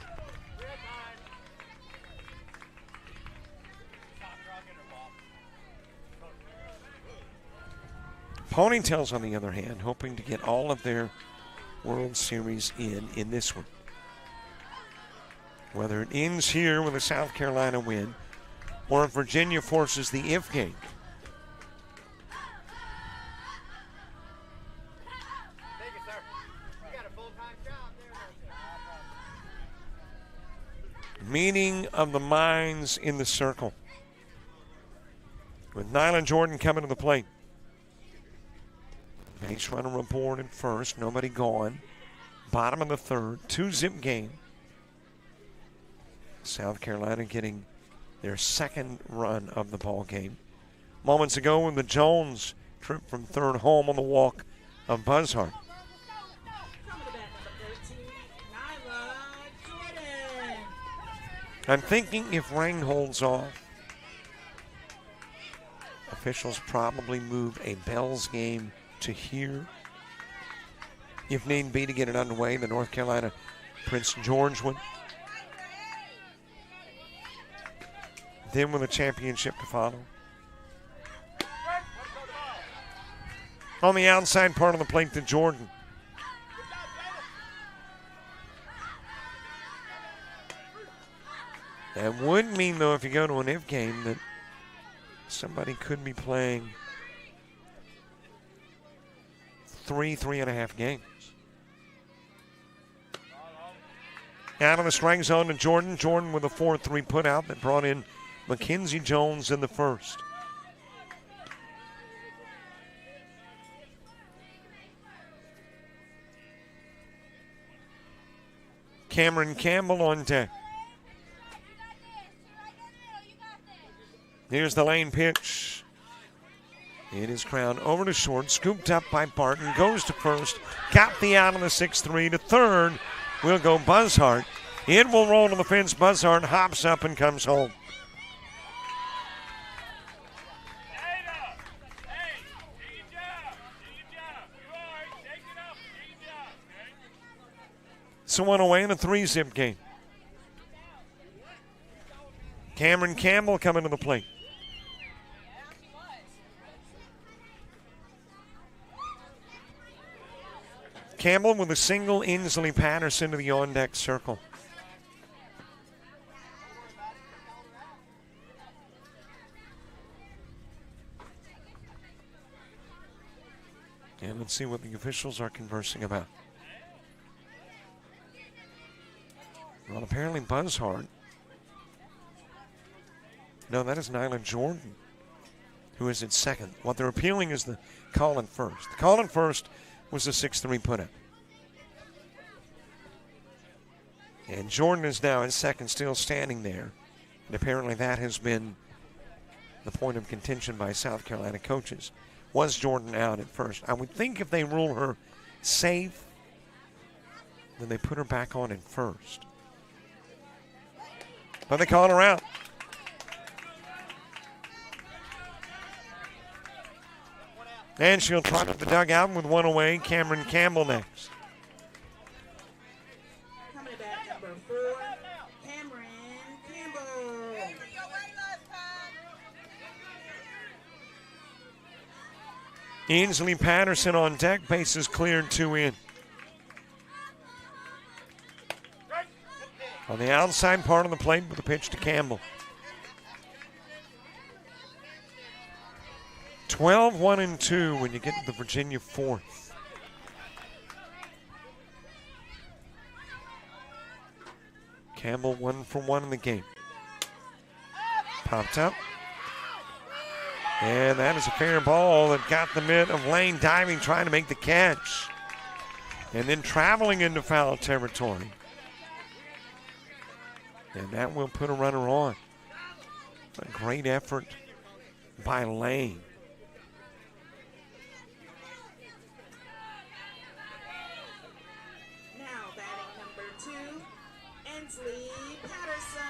Ponytails, on the other hand, hoping to get all of their World Series in this one. Whether it ends here with a South Carolina win or if Virginia forces the if game. Meeting of the minds in the circle. With Nyland Jordan coming to the plate. Base runner aboard at first, nobody gone. Bottom of the third, 2-zip game. South Carolina getting their second run of the ball game. Moments ago when the Jones trip from third home on the walk of Buzzhard. I'm thinking if rain holds off, officials probably move a Bells game to here. If need be to get it underway, the North Carolina Prince George one. Then with a championship to follow. On the outside part of the plate to Jordan. That would mean, though, if you go to an if game, that somebody could be playing 3.5 games. Out of the strike zone to Jordan. Jordan with a 4-3 put out that brought in Mackenzie Jones in the first. Cameron Campbell on deck. Here's the lane pitch. It is ground over to short, scooped up by Barton, goes to first, got the out on the 6-3 to third. Will go Buzzhart. It will roll to the fence. Buzzhart hops up and comes home. So one away in a 3-zip game. Cameron Campbell coming to the plate. Campbell with a single, Inslee Patterson to the on-deck circle. And let's see what the officials are conversing about. Well, apparently Buzzhart. No, that is Nyla Jordan, who is at second. What they're appealing is the call in first. The call in first was a 6-3 put-up. And Jordan is now in second, still standing there. And apparently that has been the point of contention by South Carolina coaches. Was Jordan out at first? I would think if they rule her safe, then they put her back on in first. But they call her out. And she'll trot up the dugout with one away. Cameron Campbell next. Coming back, number 4, Cameron Campbell. Inslee Patterson on deck. Bases cleared, 2 in. On the outside part of the plate with a pitch to Campbell. 12-1-2 when you get to the Virginia 4th. Campbell 1 for 1 in the game. Popped up. And that is a fair ball that got the mitt of Lane diving, trying to make the catch. And then traveling into foul territory. And that will put a runner on. A great effort by Lane. Now batting number 2, Inslee Patterson.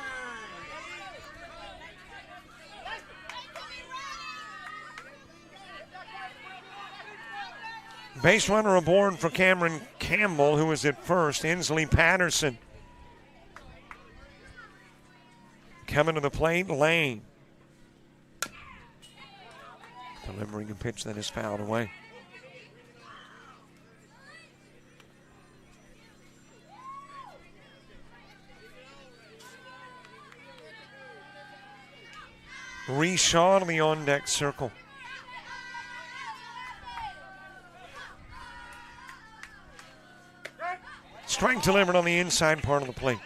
Base runner aboard for Cameron Campbell, who is at first. Inslee Patterson coming to the plate. Lane delivering a pitch that is fouled away. Reshaw to the on-deck circle. Strike delivered on the inside part of the plate.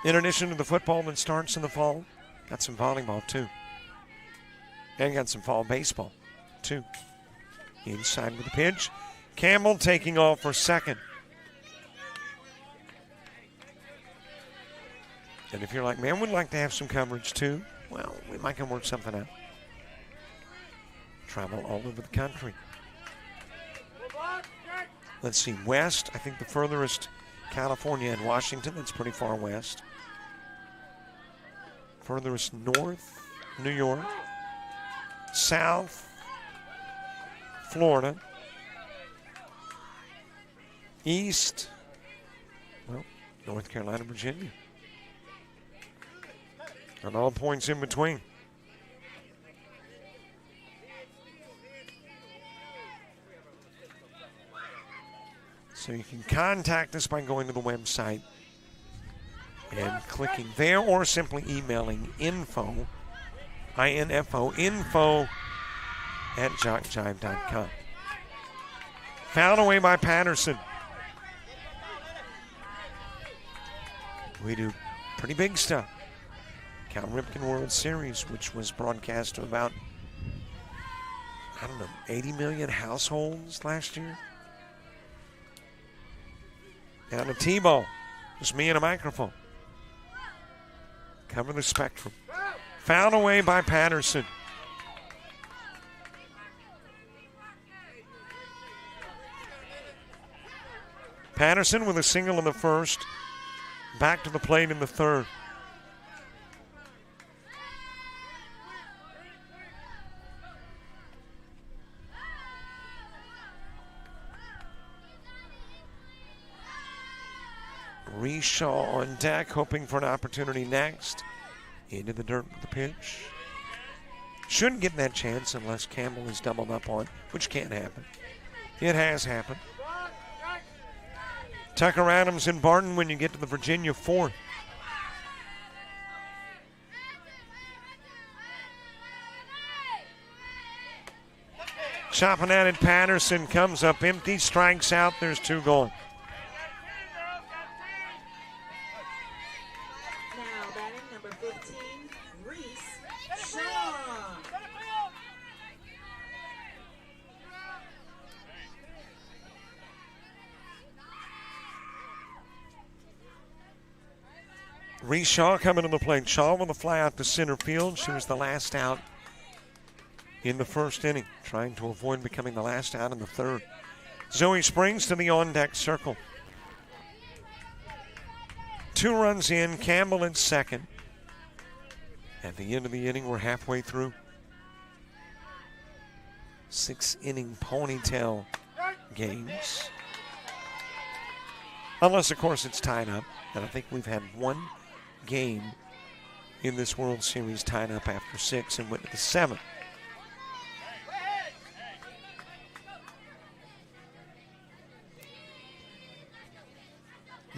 In addition to the football that starts in the fall, got some volleyball too. And got some fall baseball too. Inside with the pitch. Campbell taking off for second. And if you're like, man, we'd like to have some coverage too, well, we might can work something out. Travel all over the country. Let's see, west, I think the furthest, California and Washington, that's pretty far west. Furthest north, New York. South, Florida. East, well, North Carolina, Virginia. And all points in between. So you can contact us by going to the website, and clicking there, or simply emailing info, I-N-F-O, info at JockJive.com. Fouled away by Patterson. We do pretty big stuff. Cal Ripken World Series, which was broadcast to about, 80 million households last year. Down to T-ball. Just me and a microphone. Cover the spectrum. Fouled away by Patterson. Patterson with a single in the first. Back to the plate in the third. Reshaw on deck, hoping for an opportunity next. Into the dirt with the pitch. Shouldn't get that chance unless Campbell is doubled up on, which can't happen. It has happened. Tucker Adams and Barton when you get to the Virginia fourth. Chopping at it, Patterson comes up empty, strikes out, there's two gone. Now batting number 15, Reese Shaw. Reese Shaw coming to the plate. Shaw with a fly out to center field. She was the last out in the first inning, trying to avoid becoming the last out in the third. Zoe Springs to the on-deck circle. 2 runs in, Campbell at second. At the end of the inning, we're halfway through. 6-inning Ponytail games. Unless, of course, it's tied up. And I think we've had one game in this World Series tied up after 6 and went to the 7th.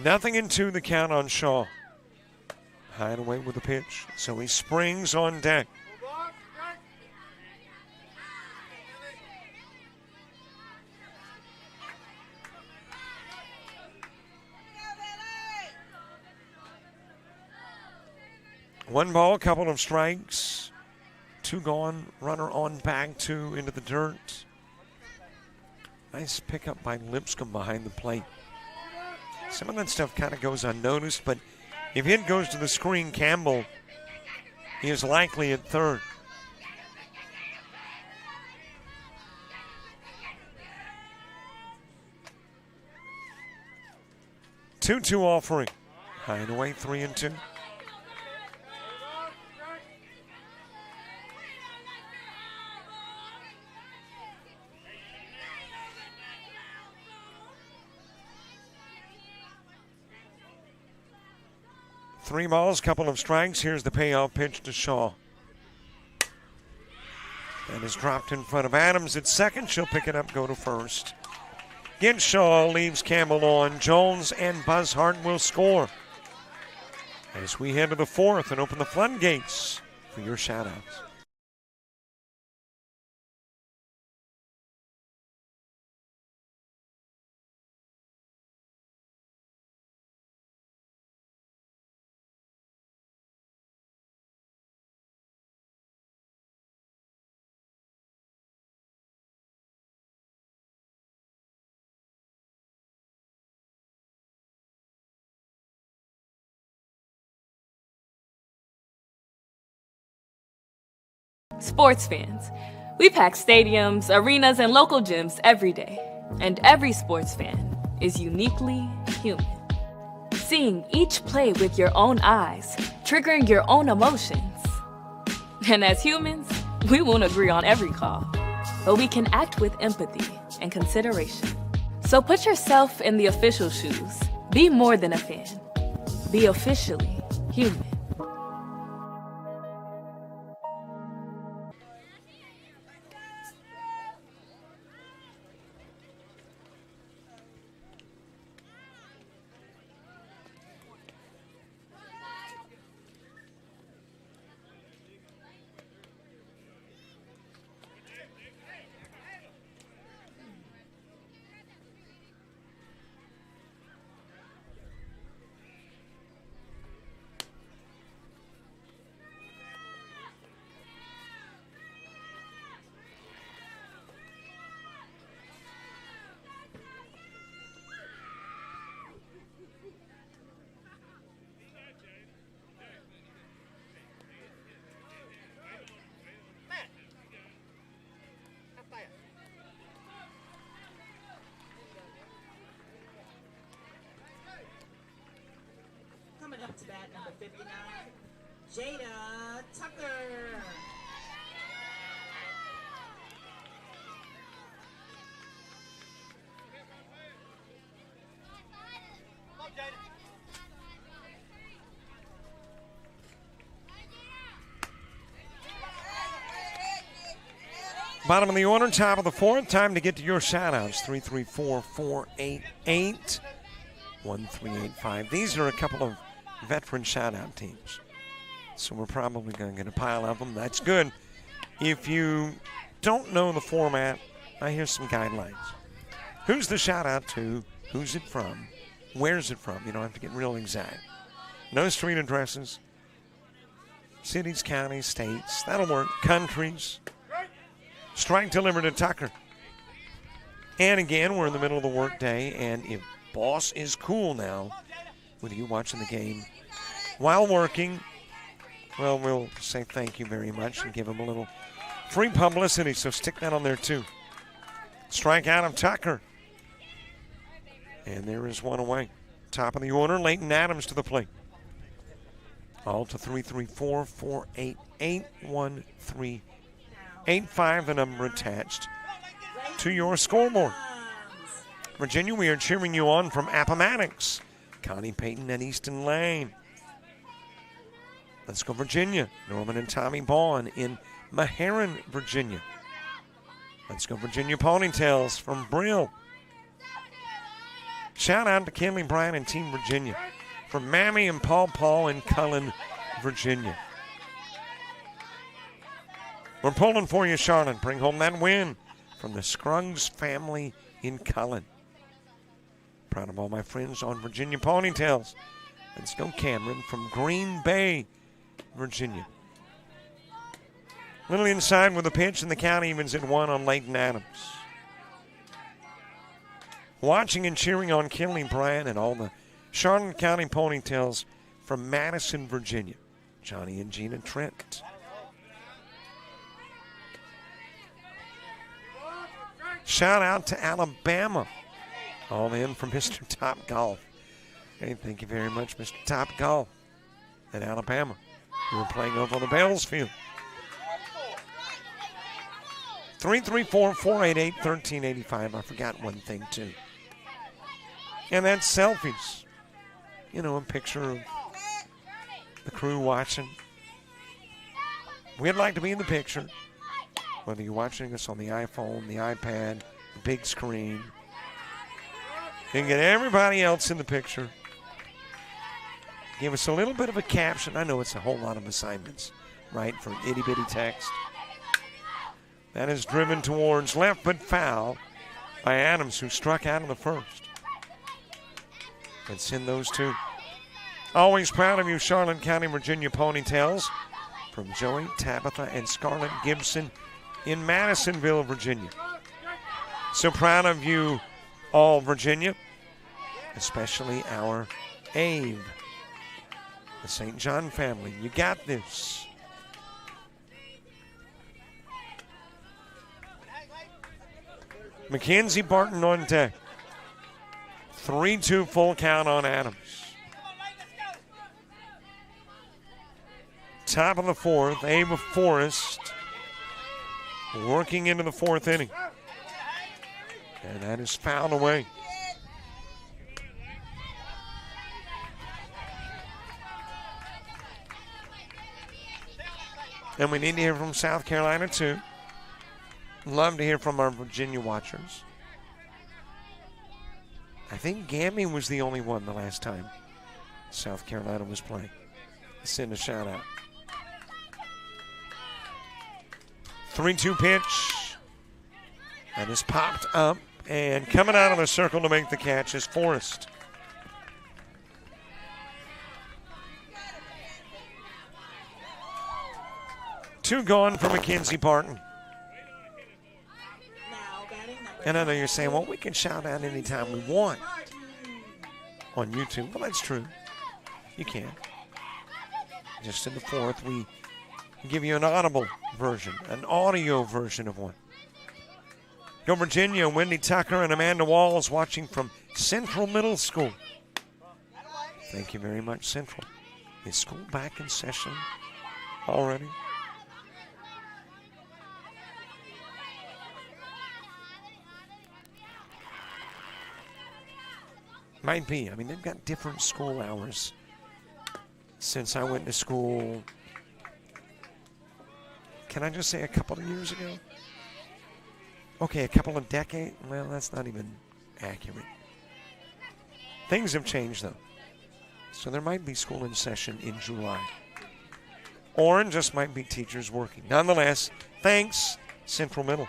Nothing in 2, the count on Shaw. Hide away with the pitch. So he springs on deck. One ball, couple of strikes. 2 gone, runner on back, 2 into the dirt. Nice pickup by Lipscomb behind the plate. Some of that stuff kind of goes unnoticed, but if it goes to the screen, Campbell is likely at third. Two offering. Hide away, 3-2. Three balls, couple of strikes. Here's the payoff pitch to Shaw. That is dropped in front of Adams at second. She'll pick it up, go to first. Again, Shaw leaves Campbell on. Jones and Buzzhart will score. As we head to the fourth and open the floodgates for your shoutouts. Sports fans, we pack stadiums, arenas, and local gyms every day. And every sports fan is uniquely human. Seeing each play with your own eyes, triggering your own emotions. And as humans, we won't agree on every call, but we can act with empathy and consideration. So put yourself in the official shoes. Be more than a fan. Be officially human. 59, Jada Tucker. Bottom of the order, top of the fourth. Time to get to your shoutouts. 334-488-1385. These are a couple of veteran shoutout teams. So we're probably going to get a pile of them. That's good. If you don't know the format, here's some guidelines. Who's the shoutout to? Who's it from? Where's it from? You don't have to get real exact. No street addresses. Cities, counties, states. That'll work. Countries. Strike delivered to Tucker. And again, we're in the middle of the workday, and if boss is cool now with you watching the game while working, well, we'll say thank you very much and give him a little free publicity, so stick that on there too. Strike out of Tucker. And there is one away. Top of the order, Leighton Adams to the plate. All to 334-488-1385. 8-5, the number attached to your scoreboard. Virginia, we are cheering you on from Appomattox, Connie Payton and Easton Lane. Let's go Virginia. Norman and Tommy Baughan in Meherrin, Virginia. Let's go Virginia Ponytails from Brill. Shout out to Kinley Bryan and Team Virginia from Mammy and Paul in Cullen, Virginia. We're pulling for you, Charlotte. Bring home that win from the Scruggs family in Cullen. Proud of all my friends on Virginia Ponytails. Let's go Cameron from Green Bay, Virginia. Little inside with a pitch, and the count evens at 1 on Leighton Adams. Watching and cheering on Kinley Bryan and all the Charlotte County Ponytails from Madison, Virginia. Johnny and Gina Trent. Shout out to Alabama. All in from Mr. Top Golf. Hey, thank you very much, Mr. Top Golf at Alabama. We were playing over on the Bells field. 334-488-1385. I forgot one thing, too. And that's selfies. You know, a picture of the crew watching. We'd like to be in the picture. Whether you're watching us on the iPhone, the iPad, the big screen. You can get everybody else in the picture. Give us a little bit of a caption. I know it's a whole lot of assignments, right, for itty-bitty text. That is driven towards left, but foul by Adams, who struck out in the first. Let's send those two. Always proud of you, Charlotte County, Virginia Ponytails. From Joey, Tabitha, and Scarlett Gibson in Madisonville, Virginia. So proud of you all, Virginia, especially our Ave, the St. John family. You got this. Mackenzie Barton on deck. 3-2 full count on Adams. Top of the fourth, Ava Forrest working into the fourth inning. And that is fouled away. And we need to hear from South Carolina, too. Love to hear from our Virginia watchers. I think Gammy was the only one the last time South Carolina was playing. Send a shout out. 3-2 pitch. And is popped up. And coming out of the circle to make the catch is Forrest. Two gone for Mackenzie Barton. And I know you're saying, well, we can shout out anytime we want on YouTube. Well, that's true. You can. Just in the fourth, we give you an audible version, an audio version of one. Go Virginia, Wendy Tucker and Amanda Walls watching from Central Middle School. Thank you very much, Central. Is school back in session already? Might be. I mean, they've got different school hours since I went to school. Can I just say a couple of years ago? Okay, a couple of decades. Well, that's not even accurate. Things have changed, though. So there might be school in session in July. Or it just might be teachers working. Nonetheless, thanks, Central Middle.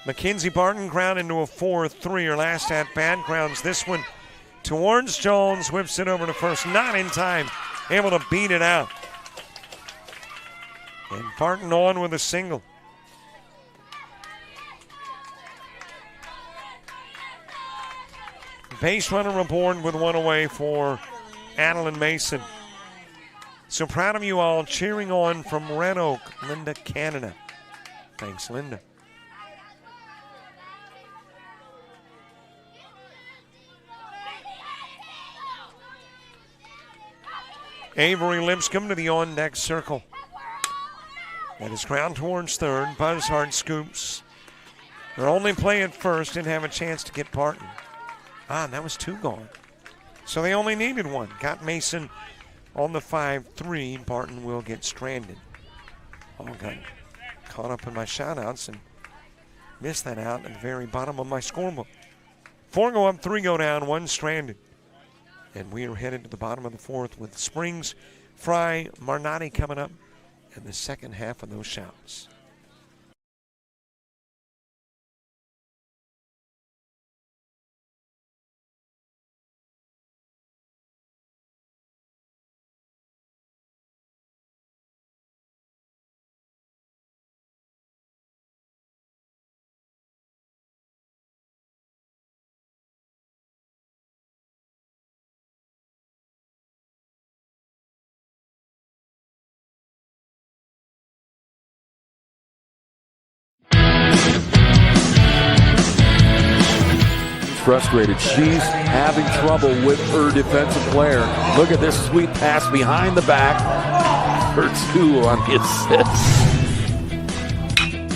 Mackenzie Barton ground into a 4-3. Her last at bat grounds this one towards Jones. Whips it over to first. Not in time. Able to beat it out. And Barton on with a single. Base runner aboard with one away for Adeline Mason. So proud of you all cheering on from Red Oak, Linda, Canada. Thanks, Linda. Avery Lipscomb to the on-deck circle. That is ground towards third. Buzzhart scoops. Their only play at first didn't have a chance to get Barton. And that was two gone. So they only needed one. Got Mason on the 5-3. Barton will get stranded. Oh, got caught up in my shoutouts and missed that out at the very bottom of my scorebook. 4 go up, 3 go down, 1 stranded. And we are headed to the bottom of the fourth with Springs, Fry, Marnotti coming up in the second half of those shouts. Frustrated. She's having trouble with her defensive player. Look at this sweet pass behind the back for 2 on the assist.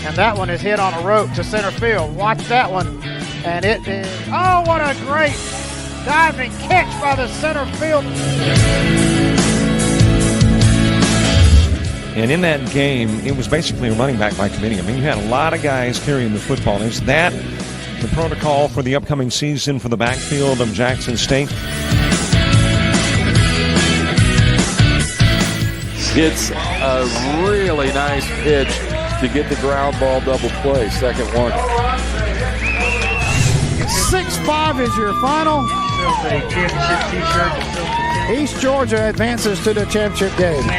And that one is hit on a rope to center field. Watch that one. And it is, oh, what a great diving catch by the center field. And in that game, it was basically a running back by committee. I mean, you had a lot of guys carrying the football. Is that the protocol for the upcoming season for the backfield of Jackson State? It's a really nice pitch to get the ground ball double play. Second one. 6-5 is your final. East Georgia advances to the championship game.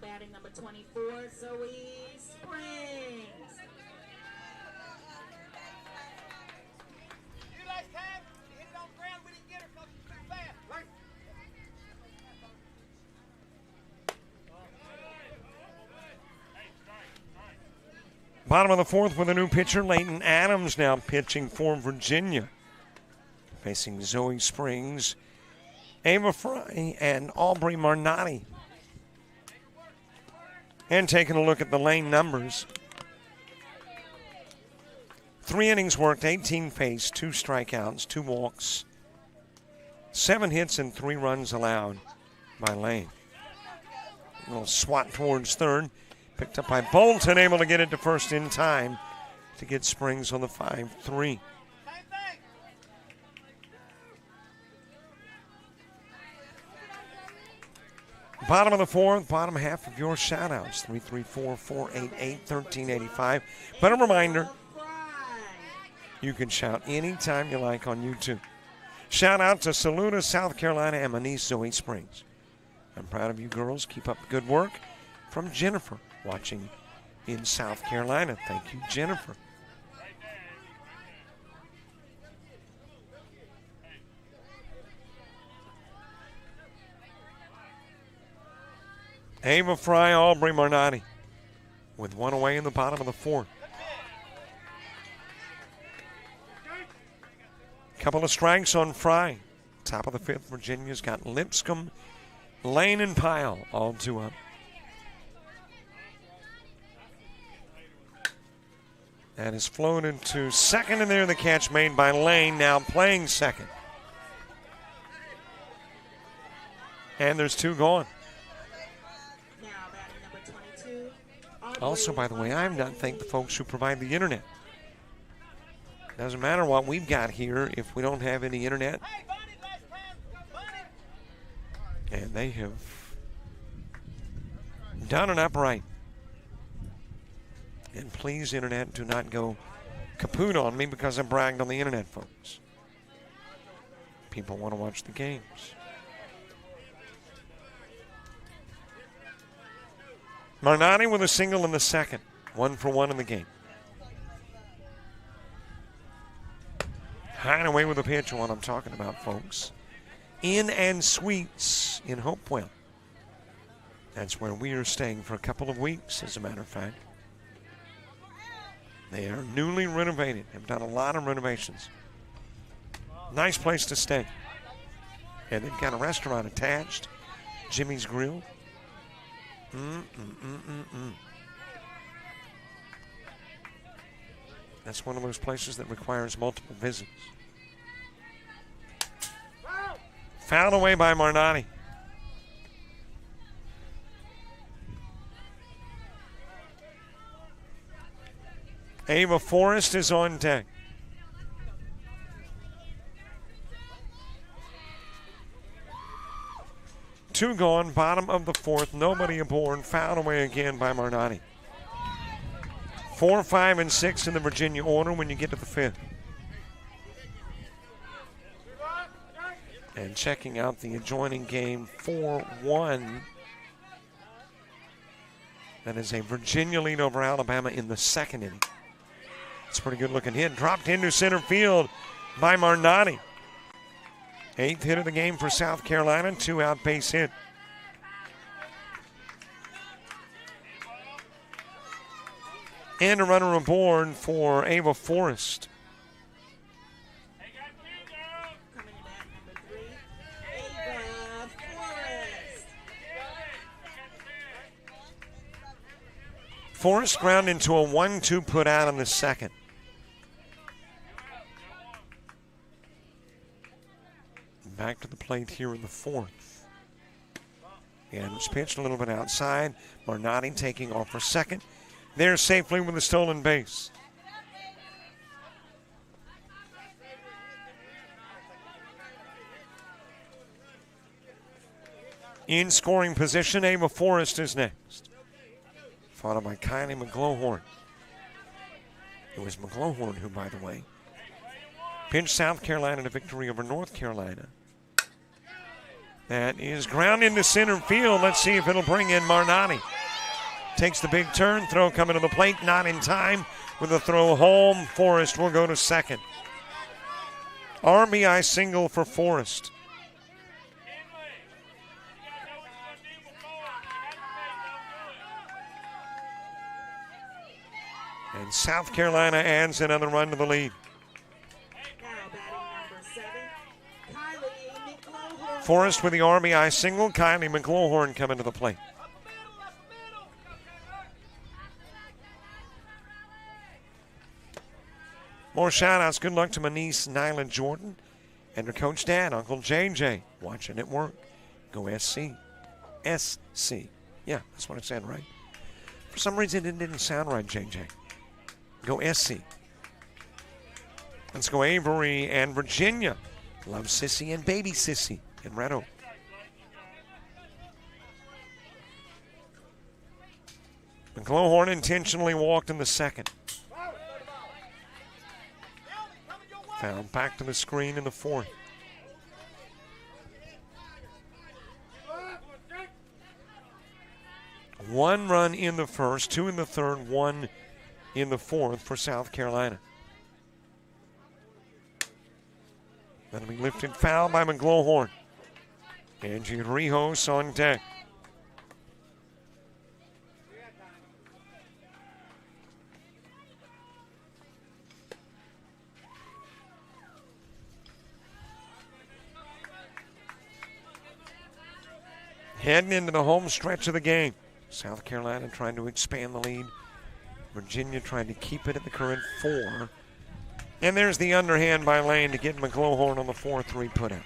Batting number 24, Zoe Springs. Bottom of the fourth with a new pitcher, Leighton Adams, now pitching for Virginia. Facing Zoe Springs, Ava Fry, and Aubrey Marnotti. And taking a look at the lane numbers. 3 innings worked, 18 faced, 2 strikeouts, 2 walks, 7 hits, and 3 runs allowed by Lane. A little swat towards third. Picked up by Bolton, able to get it to first in time to get Springs on the 5-3. Bottom of the fourth, bottom half of your shoutouts, 334-488-1385. But a reminder, you can shout anytime you like on YouTube. Shout out to Saluda, South Carolina, and my niece Zoe Springs. I'm proud of you girls. Keep up the good work. From Jennifer, watching in South Carolina. Thank you, Jennifer. Ava Fry, Aubrey Marnotti with one away in the bottom of the fourth. Couple of strikes on Fry. Top of the fifth, Virginia's got Lipscomb, Lane, and Pyle, all 2 up. That is floated to second, and there the catch made by Lane, now playing second. And there's 2 gone. Also, by the way, I have not thanked the folks who provide the internet. Doesn't matter what we've got here if we don't have any internet. And they have done it upright. And please, internet, do not go kaput on me because I bragged on the internet, folks. People want to watch the games. Marnotti with a single in the second. 1 for 1 in the game. High and away with a pitch, what I'm talking about, folks. Inn and Suites in Hopewell. That's where we are staying for a couple of weeks, as a matter of fact. They are newly renovated. Have done a lot of renovations. Nice place to stay. And they've got a restaurant attached. Jimmy's Grill. That's one of those places that requires multiple visits. Fouled away by Marnotti. Ava Forrest is on deck. Two gone, bottom of the fourth, nobody aboard, fouled away again by Marnotti. 4, 5, and 6 in the Virginia order when you get to the fifth. And checking out the adjoining game, 4-1. That is a Virginia lead over Alabama in the second inning. It's a pretty good looking hit. Dropped into center field by Marnotti. 8th hit of the game for South Carolina, 2 out base hit. And a runner aboard for Ava Forrest. Forrest ground into a 1-2 put out in the second. Back to the plate here in the fourth. And it's pitched a little bit outside. Marnotti taking off for second. There safely with a stolen base. In scoring position, Ava Forrest is next. Followed by Kylie McGlohorn. It was McGlohorn who, by the way, pinched South Carolina to victory over North Carolina. That is ground into center field. Let's see if it'll bring in Marnotti. Takes the big turn, throw coming to the plate, not in time. With a throw home, Forrest will go to second. RBI single for Forrest. And South Carolina adds another run to the lead. Forrest with the RBI single. Kylie McGlohorn coming to the plate. More shout-outs. Good luck to my niece, Nyla Jordan, and her coach dad, Uncle JJ, watching it work. Go SC. SC. Yeah, that's what I said, right? For some reason, it didn't sound right, JJ. Go SC. Let's go Avery and Virginia. Love Sissy and Baby Sissy in Red Oak. McGlohorn intentionally walked in the second. Foul back to the screen in the fourth. One run in the first, 2 in the third, 1 in the fourth for South Carolina. That'll be lifted foul by McGlohorn. Angie Rijos on deck. Heading into the home stretch of the game. South Carolina trying to expand the lead. Virginia trying to keep it at the current 4. And there's the underhand by Lane to get McGlohorn on the 4-3 putout.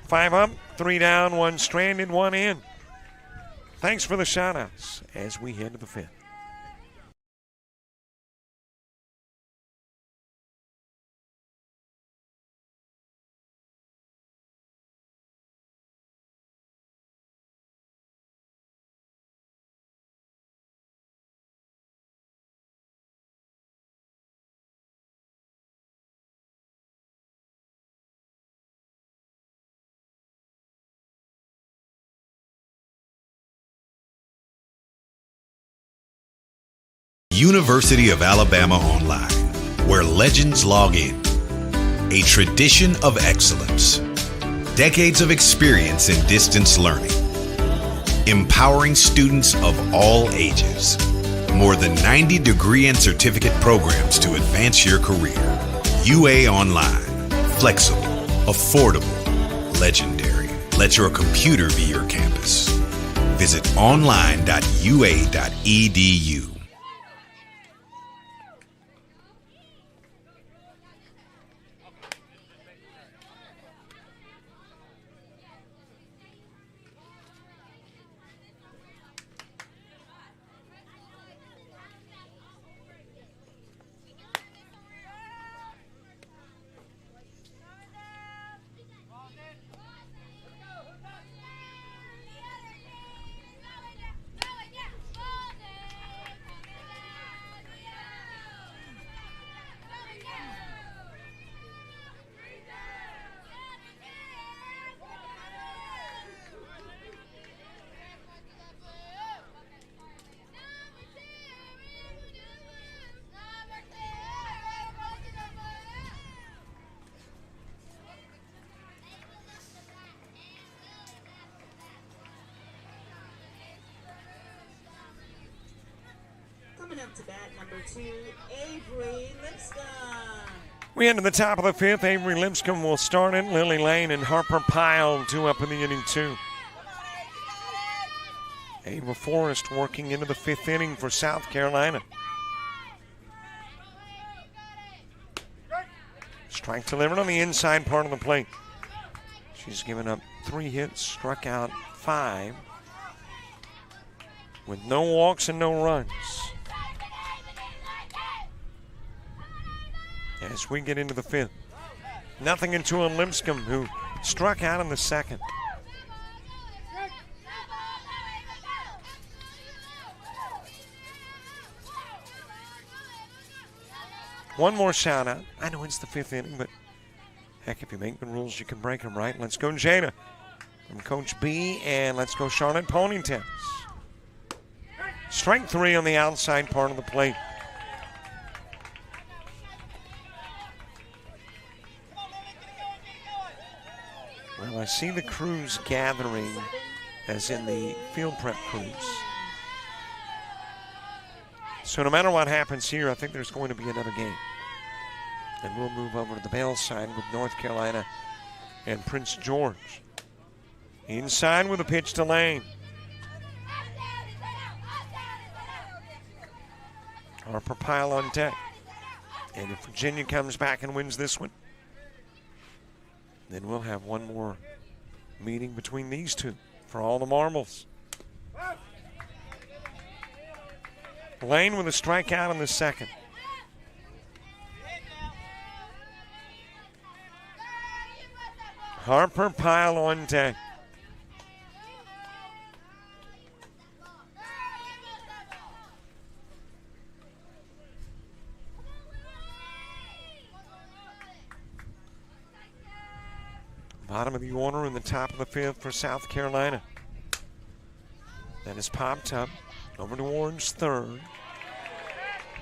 5 up, 3 down, 1 stranded, 1 in. Thanks for the shoutouts as we head to the 5th. University of Alabama Online, where legends log in. A tradition of excellence. Decades of experience in distance learning. Empowering students of all ages. More than 90 degree and certificate programs to advance your career. UA Online. Flexible, affordable, legendary. Let your computer be your campus. Visit online.ua.edu. Coming up to bat, number 2, Avery Lipscomb. We enter the top of the 5th. Avery Lipscomb will start it. Lily Lane and Harper Pyle 2 up in the inning 2. Ava Forrest working into the 5th inning for South Carolina. Strike delivered on the inside part of the plate. She's given up 3 hits, struck out 5, with no walks and no runs. As we get into the 5th, 0-2 on Lipscomb, who struck out in the 2nd. One more shout out. I know it's the 5th inning, but heck, if you make the rules, you can break them, right? Let's go Jada from Coach B, and let's go Charlotte Ponytails. Strike 3 on the outside part of the plate. Well, I see the crews gathering, as in the field prep crews. So no matter what happens here, I think there's going to be another game. And we'll move over to the Bell side with North Carolina and Prince George. Inside with a pitch to Lane. Harper Pyle on deck. And if Virginia comes back and wins this one, then we'll have one more meeting between these two for all the marbles. Lane with a strikeout in the 2nd. Harper Pyle on deck. Bottom of the order in the top of the fifth for South Carolina. That is popped up over to Orange third.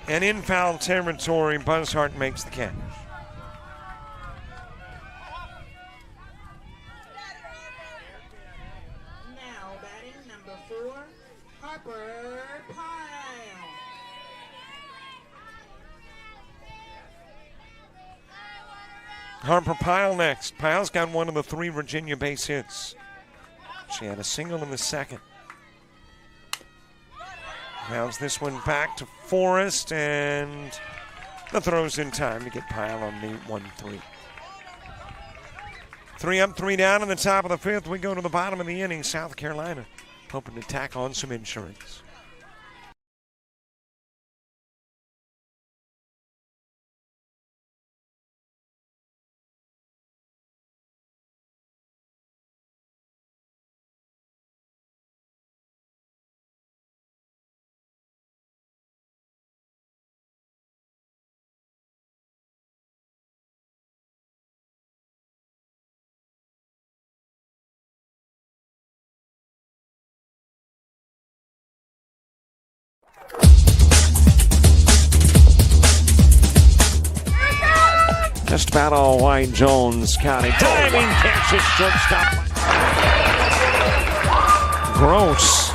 And in foul territory, Buzzhart makes the catch. Now batting number 4, Harper Pyle. Harper Pyle next. Pyle's got one of the 3 Virginia base hits. She had a single in the second. Rounds this one back to Forrest, and the throw's in time to get Pyle on the 1-3. 3 up, 3 down in the top of the fifth. We go to the bottom of the inning. South Carolina hoping to tack on some insurance. Just about all Wayne Jones County. Diving catch at shortstop. Gross.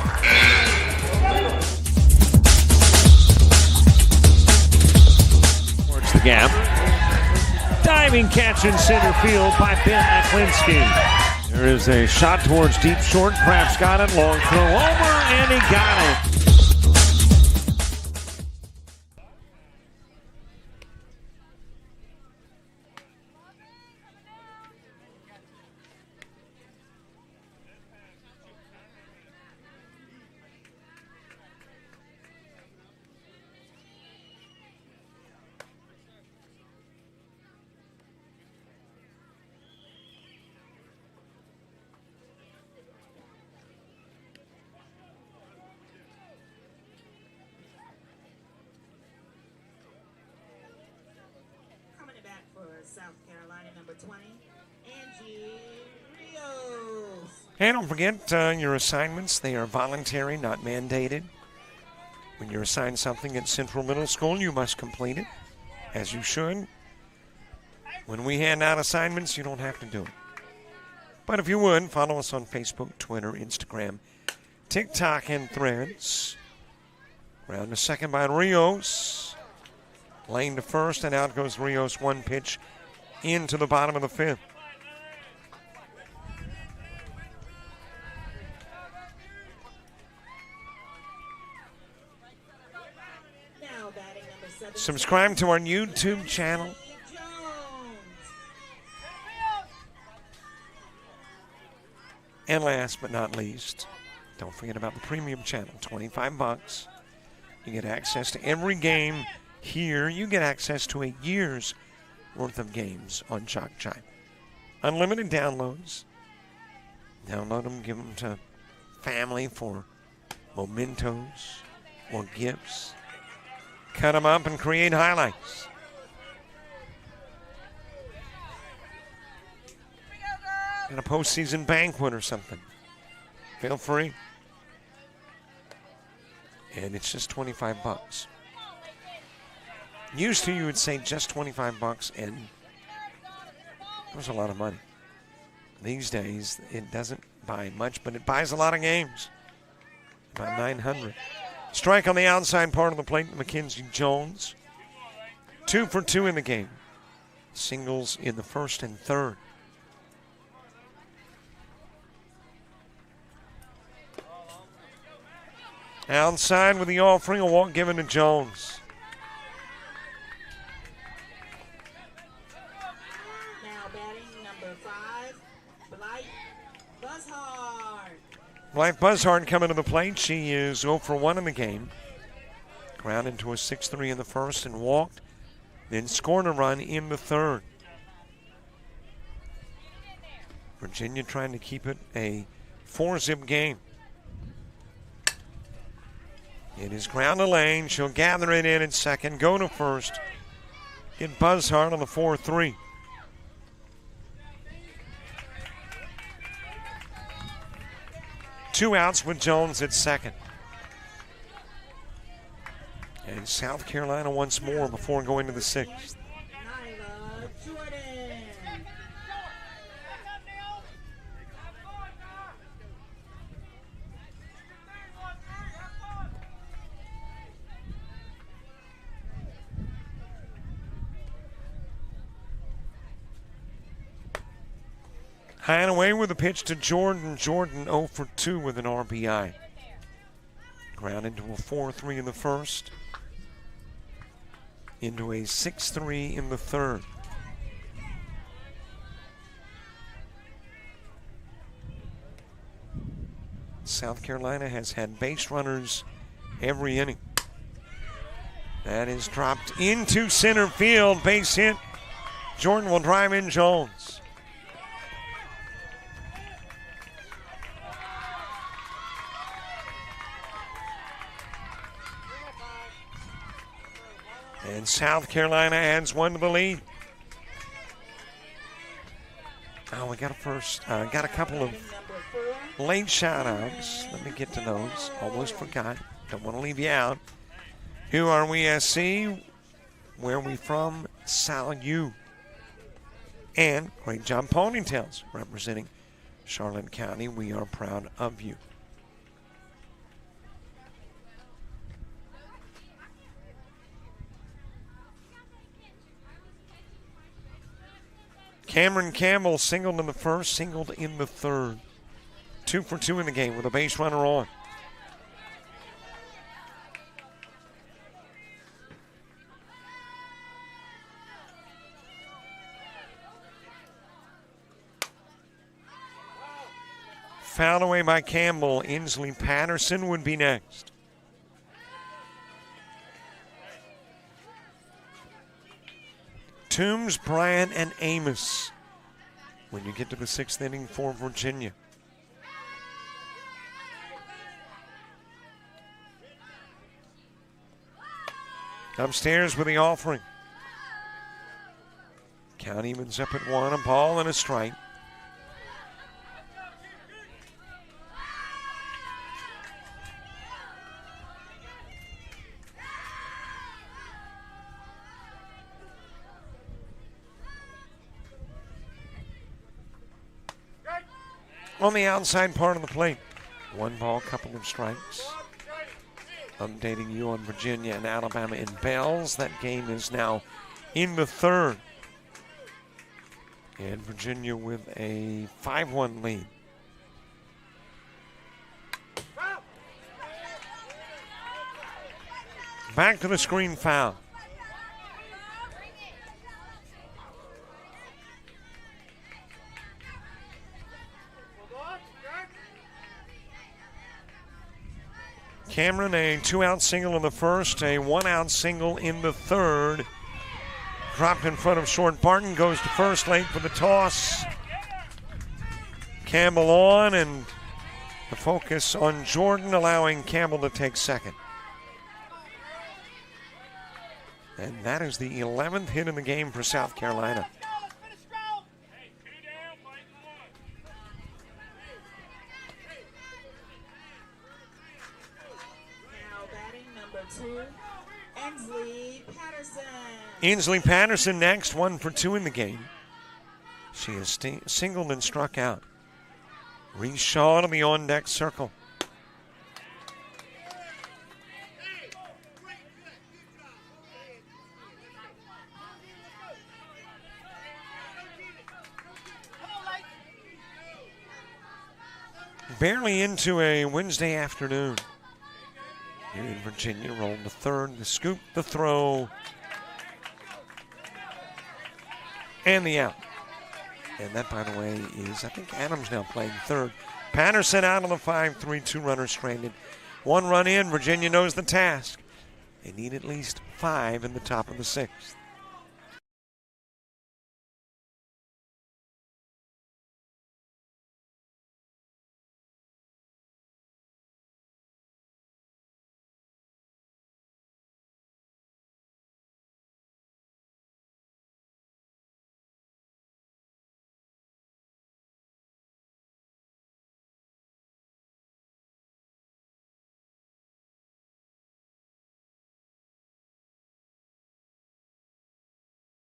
Towards the gap. Diving catch in center field by Ben Aklinski. There is a shot towards deep short. Kraft's got it. Long throw over, and he got it. South Carolina, number 20, Angie Rios. And don't forget your assignments. They are voluntary, not mandated. When you're assigned something at Central Middle School, you must complete it, as you should. When we hand out assignments, you don't have to do it. But if you would, follow us on Facebook, Twitter, Instagram, TikTok, and Threads. Round to second by Rios. Lane to first, and out goes Rios. One pitch into the bottom of the fifth. Now batting number 7. Subscribe to our YouTube channel. And last but not least, don't forget about the premium channel, $25. You get access to every game here. You get access to a year's worth of games on JockJive. Unlimited downloads. Download them, give them to family for mementos or gifts. Cut them up and create highlights. Got a postseason banquet or something. Feel free. And it's just $25. Used to, you would say just $25, and that was a lot of money. These days, it doesn't buy much, but it buys a lot of games. About 900. Strike on the outside part of the plate, Mackenzie Jones. 2 for 2 in the game. Singles in the first and third. Outside with the offering, a walk given to Jones. Now batting number 5, Blythe Buzzhart. Blythe Buzzhart coming to the plate. She is 0 for 1 in the game. Grounded to a 6-3 in the first and walked. Then scored a run in the third. Virginia trying to keep it a 4-zip game. It is ground to lane. She'll gather it in at second. Go to first. Get Buzzhart on the 4-3. 2 outs with Jones at second. And South Carolina once more before going to the 6th. Nyla Jordan. High and away with a pitch to Jordan. Jordan 0 for 2 with an RBI. Ground into a 4-3 in the first. Into a 6-3 in the third. South Carolina has had base runners every inning. That is dropped into center field. Base hit. Jordan will drive in Jones. And South Carolina adds 1 to the lead. Oh, we got a couple of late shout-outs. Let me get to those. Almost forgot. Don't want to leave you out. Who are we, SC? Where are we from? Sal U. And great job, Ponytails, representing Charlotte County. We are proud of you. Cameron Campbell singled in the first, singled in the third. 2 for 2 in the game with a base runner on. Fouled away by Campbell. Inslee Patterson would be next. Toombs, Bryant, and Amos when you get to the 6th inning for Virginia. Upstairs with the offering. Count evens up at 1, a ball and a strike. On the outside part of the plate. 1 ball, couple of strikes. Updating you on Virginia and Alabama in bells. That game is now in the third. And Virginia with a 5-1 lead. Back to the screen foul. Cameron, a 2-out single in the first, a 1-out single in the third. Dropped in front of short. Barton goes to first late for the toss. Campbell on, and the focus on Jordan, allowing Campbell to take second. And that is the 11th hit in the game for South Carolina. Inslee Patterson next, 1 for 2 in the game. She has singled and struck out. Reese Shaw to the on-deck circle. Barely into a Wednesday afternoon. Here in Virginia, rolled the third, the scoop, the throw, and the out. And that, by the way, is, I think Adams now playing third. Patterson out on the 5-3, 2 runners stranded. 1 run in, Virginia knows the task. They need at least 5 in the top of the 6th.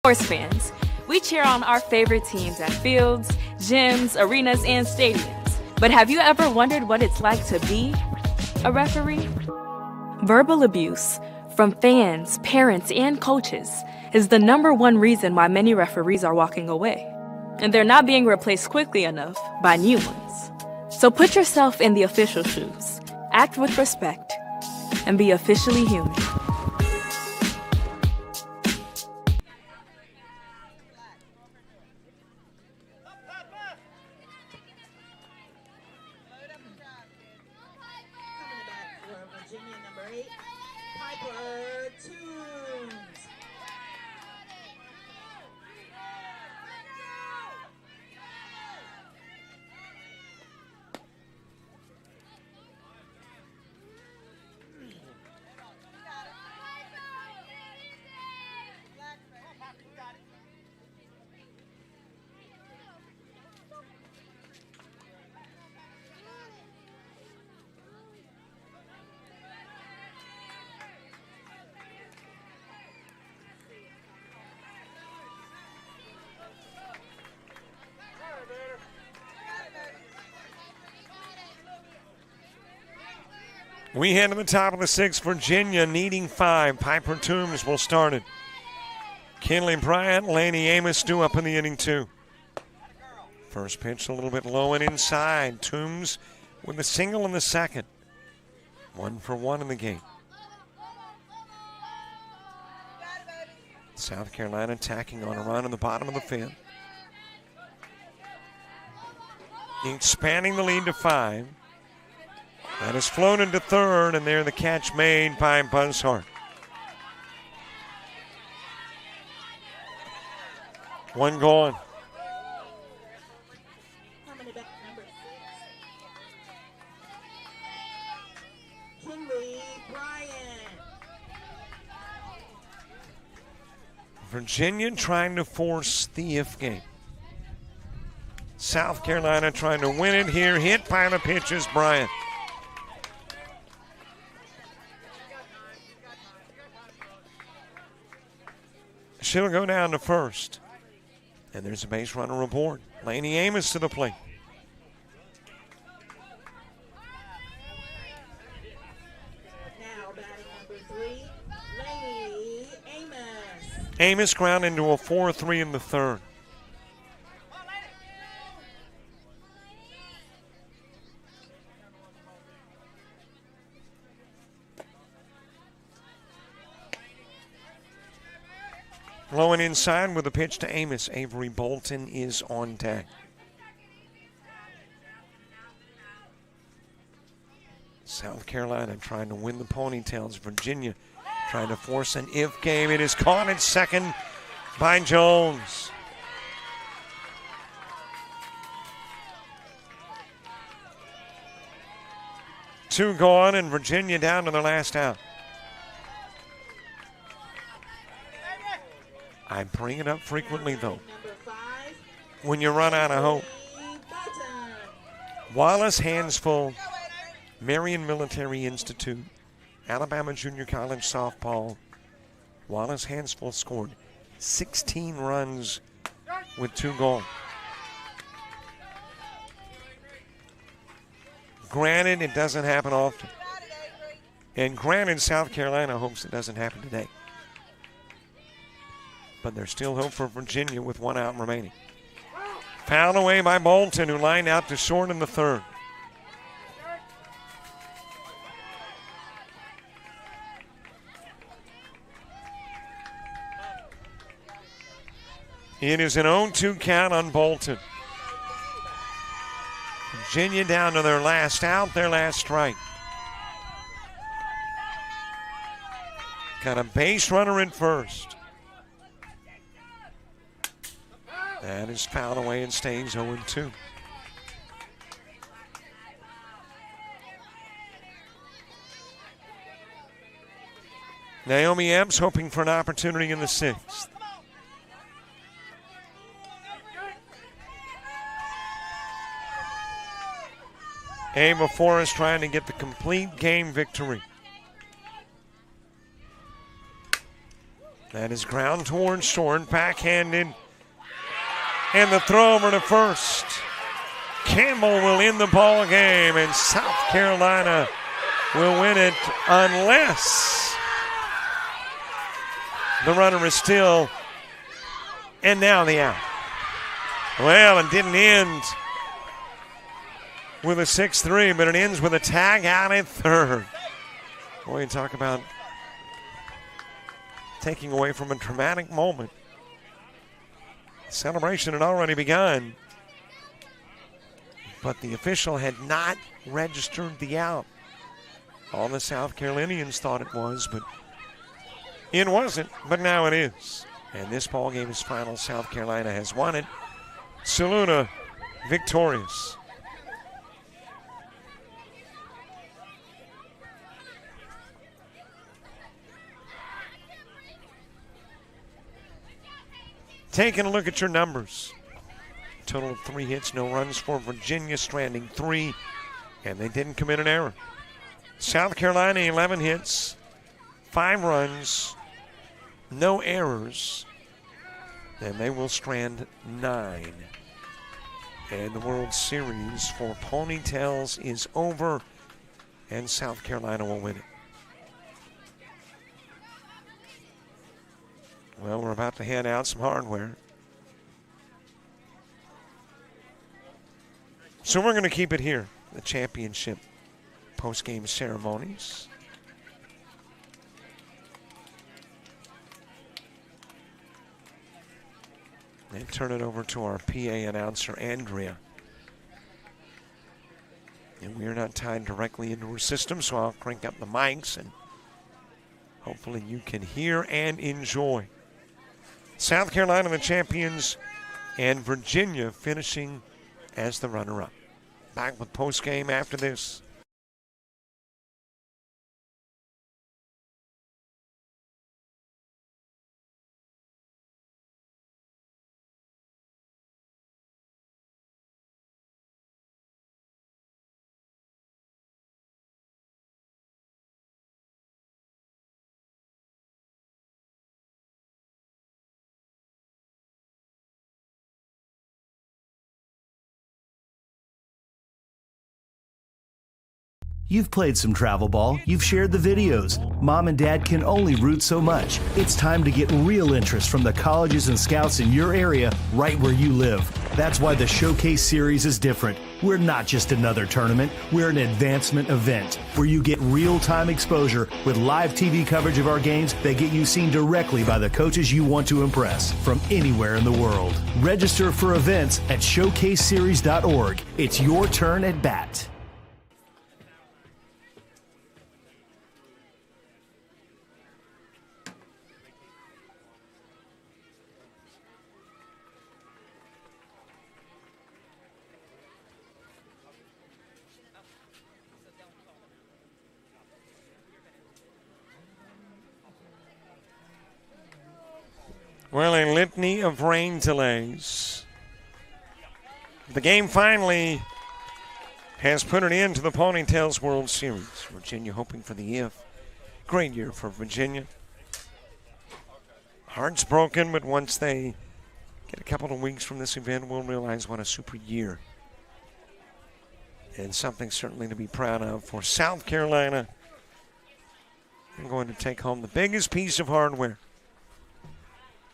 Sports fans, we cheer on our favorite teams at fields, gyms, arenas, and stadiums. But have you ever wondered what it's like to be a referee? Verbal abuse from fans, parents, and coaches is the #1 reason why many referees are walking away. And they're not being replaced quickly enough by new ones. So put yourself in the official shoes, act with respect, and be officially human. Virginia number 8, Piper Toombs. We head to the top of the 6th. Virginia needing 5. Piper Toombs will start it. Kinley Bryant, Laney Amos due up in the inning 2. First pitch a little bit low and inside. Toombs with a single in the 2nd. 1 for 1 in the game. South Carolina tacking on a run in the bottom of the 5th. Expanding the lead to 5. That is flown into 3rd, and there the catch made by Buzzhart. 1 gone. Coming back, number 6, Kinley Bryant. Virginia trying to force the if game. South Carolina trying to win it here. Hit by the pitches, Bryant. She'll go down to 1st. And there's a base runner aboard. Laney Amos to the plate. Now batting number 3, Laney Amos. Amos ground into a 4-3 in the 3rd. Blowing inside with a pitch to Amos. Avery Bolton is on deck. South Carolina trying to win the Ponytails. Virginia trying to force an if game. It is caught at 2nd by Jones. Two gone and Virginia down to their last out. I bring it up frequently, though. When you run out of hope. Wallace Hansful, Marion Military Institute, Alabama Junior College softball. Wallace Hansful scored 16 runs with 2 gone. Granted, it doesn't happen often. And granted, South Carolina hopes it doesn't happen today. But there's still hope for Virginia with 1 out remaining. Fouled away by Bolton, who lined out to short in the 3rd. It is an 0-2 count on Bolton. Virginia down to their last out, their last strike. Got a base runner in 1st. That is fouled away and stays 0-2. Naomi Epps hoping for an opportunity in the 6th. Ava Forrest trying to get the complete game victory. That is ground towards short, backhanded. And the throw over to first. Campbell will end the ball game, and South Carolina will win it unless the runner is still. And now the out. Well, it didn't end with a 6-3, but it ends with a tag out at third. Boy, you talk about taking away from a dramatic moment. The celebration had already begun, but the official had not registered the out. All the South Carolinians thought it was, but it wasn't, but now it is. And this ball game is final. South Carolina has won it. Saluda victorious. Taking a look at your numbers. Total of 3 hits, no runs for Virginia, stranding 3, and they didn't commit an error. South Carolina, 11 hits, 5 runs, no errors, and they will strand 9. And the World Series for Ponytails is over, and South Carolina will win it. Well, we're about to hand out some hardware. So we're going to keep it here, the championship post-game ceremonies. And turn it over to our PA announcer, Andrea. And we are not tied directly into her system, so I'll crank up the mics and hopefully you can hear and enjoy. South Carolina, the champions, and Virginia finishing as the runner-up. Back with post-game after this. You've played some travel ball, you've shared the videos. Mom and Dad can only root so much. It's time to get real interest from the colleges and scouts in your area, right where you live. That's why the Showcase Series is different. We're not just another tournament, we're an advancement event where you get real-time exposure with live TV coverage of our games that get you seen directly by the coaches you want to impress from anywhere in the world. Register for events at showcaseseries.org. It's your turn at bat. Well, a litany of rain delays. The game finally has put an end to the Ponytails World Series. Virginia hoping for the if. Great year for Virginia. Hearts broken, but once they get a couple of weeks from this event, we'll realize what a super year. And something certainly to be proud of for South Carolina. They're going to take home the biggest piece of hardware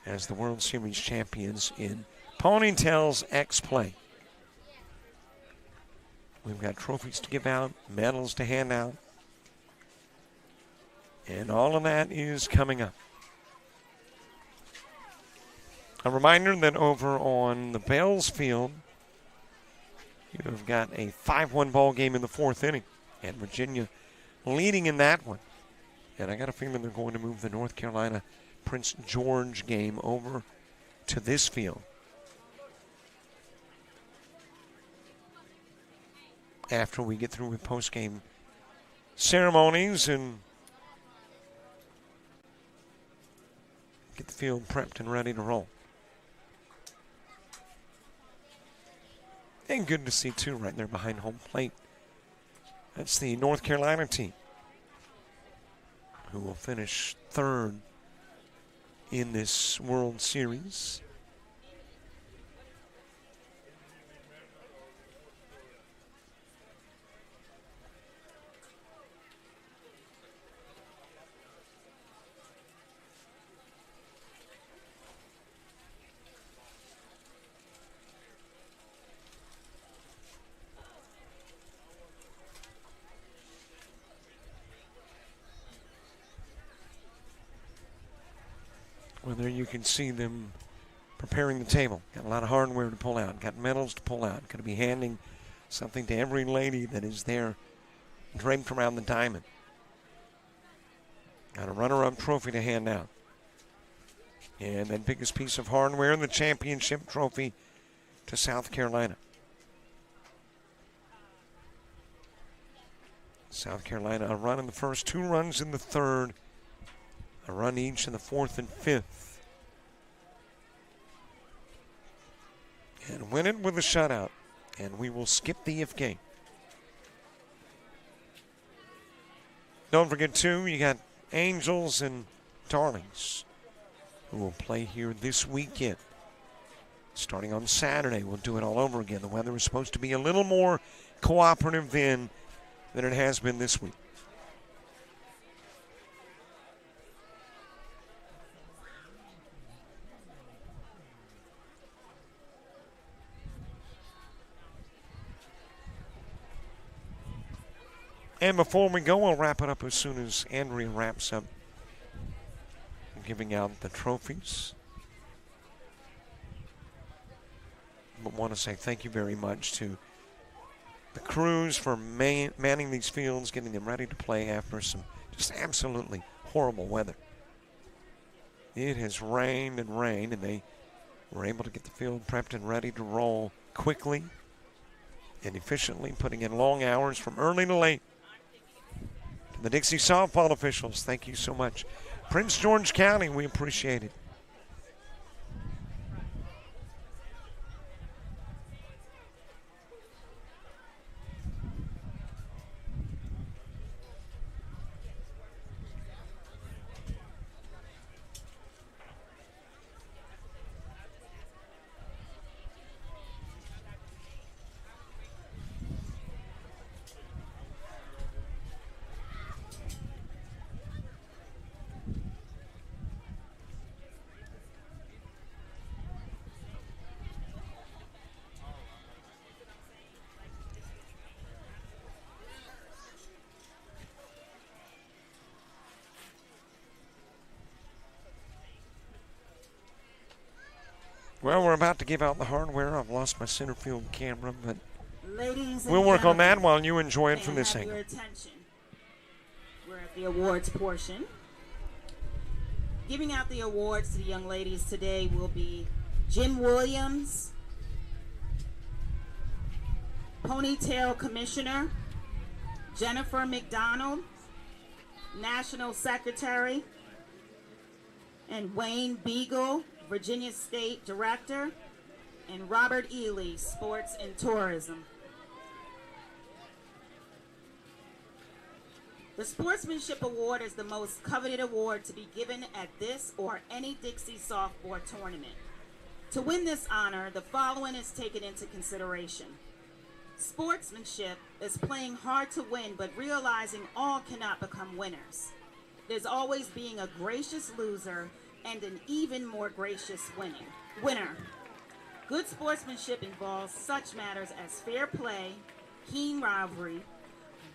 as the World Series champions in Ponytails Xplay. We've got trophies to give out, medals to hand out, and all of that is coming up. A reminder that over on the Bells field, you have got a 5-1 ball game in the 4th inning, and Virginia leading in that one. And I got a feeling they're going to move the North Carolina Prince George game over to this field. After we get through with post-game ceremonies and get the field prepped and ready to roll. And good to see, too, right there behind home plate. That's the North Carolina team, who will finish 3rd in this World Series. Well, there you can see them preparing the table. Got a lot of hardware to pull out. Got medals to pull out. Going to be handing something to every lady that is there draped around the diamond. Got a runner-up trophy to hand out. And then biggest piece of hardware, the championship trophy to South Carolina. South Carolina, a run in the first, 2 runs in the third, a run each in the fourth and fifth. And win it with a shutout. And we will skip the if game. Don't forget, too, you got Angels and Darlings who will play here this weekend. Starting on Saturday, we'll do it all over again. The weather is supposed to be a little more cooperative than it has been this week. And before we go, we'll wrap it up as soon as Andrea wraps up giving out the trophies. But want to say thank you very much to the crews for manning these fields, getting them ready to play after some just absolutely horrible weather. It has rained, and they were able to get the field prepped and ready to roll quickly and efficiently, putting in long hours from early to late. To the Dixie softball officials, thank you so much. Prince George County, we appreciate it. Well, we're about to give out the hardware. I've lost my center field camera, but we'll work on that while you enjoy it from this angle. Your attention. We're at the awards portion. Giving out the awards to the young ladies today will be Jim Williams, Ponytail Commissioner, Jennifer McDonald, National Secretary, and Wayne Beagle, Virginia State Director, and Robert Ely, Sports and Tourism. The Sportsmanship Award is the most coveted award to be given at this or any Dixie softball tournament. To win this honor, the following is taken into consideration. Sportsmanship is playing hard to win, but realizing all cannot become winners. There's always being a gracious loser and an even more gracious winner. Good sportsmanship involves such matters as fair play, keen rivalry,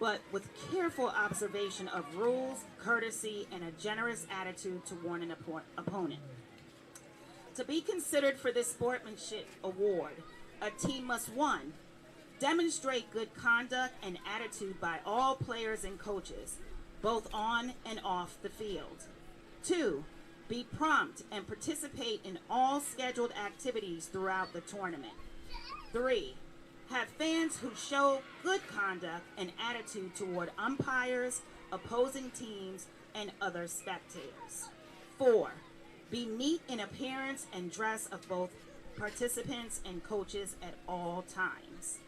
but with careful observation of rules, courtesy, and a generous attitude toward an opponent. To be considered for this sportsmanship award, a team must 1, demonstrate good conduct and attitude by all players and coaches, both on and off the field. 2, be prompt and participate in all scheduled activities throughout the tournament. 3, have fans who show good conduct and attitude toward umpires, opposing teams, and other spectators. 4, be neat in appearance and dress of both participants and coaches at all times.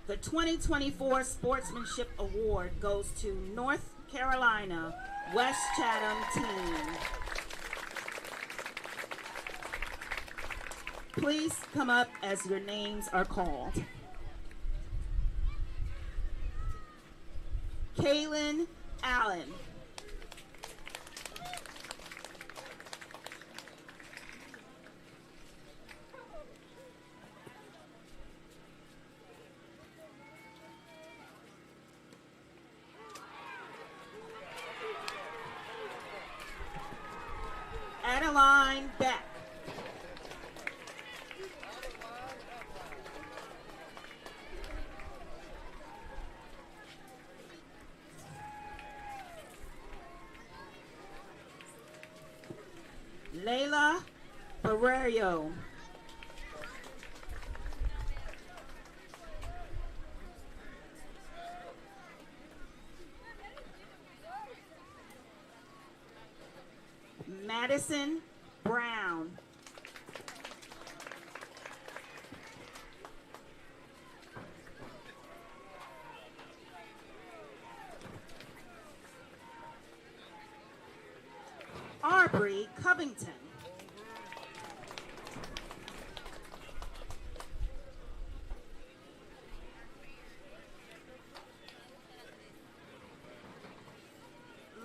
The 2024 Sportsmanship Award goes to North Carolina West Chatham team. Please come up as your names are called. Kaylin Allen. Adeline Beck. Layla Barrerio. Madison Brown. Aubrey Covington.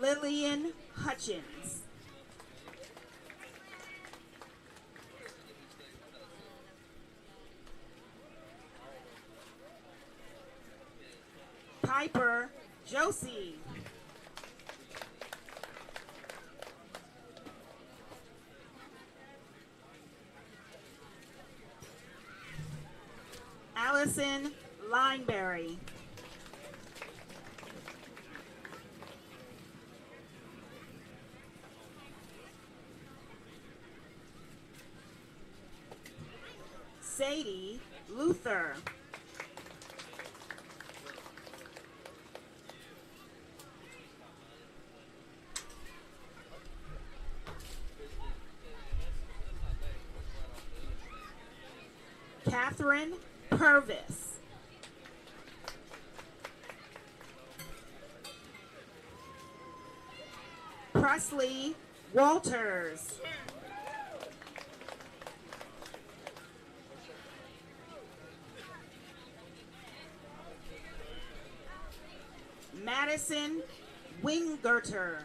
Lillian Hutchins. Piper Josie. Allison Lineberry. Sadie Luther. Catherine Purvis. Presley Walters. Madison Wingerter.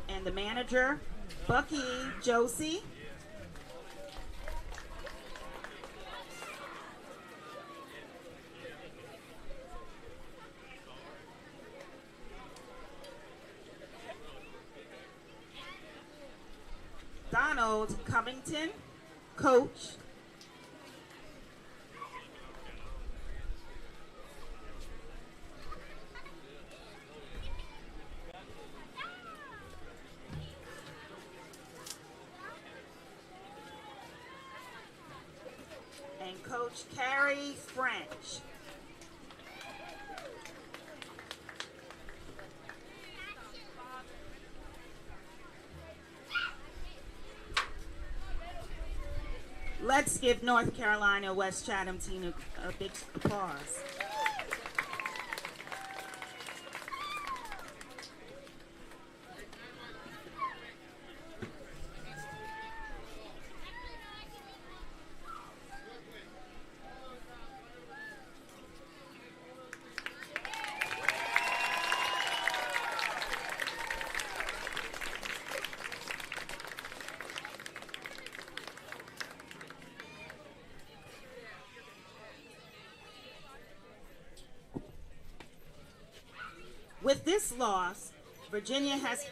And the manager, Bucky Josie. Donald Covington, coach. And Coach Carrie French. Let's give North Carolina West Chatham team a big applause. With this loss, Virginia has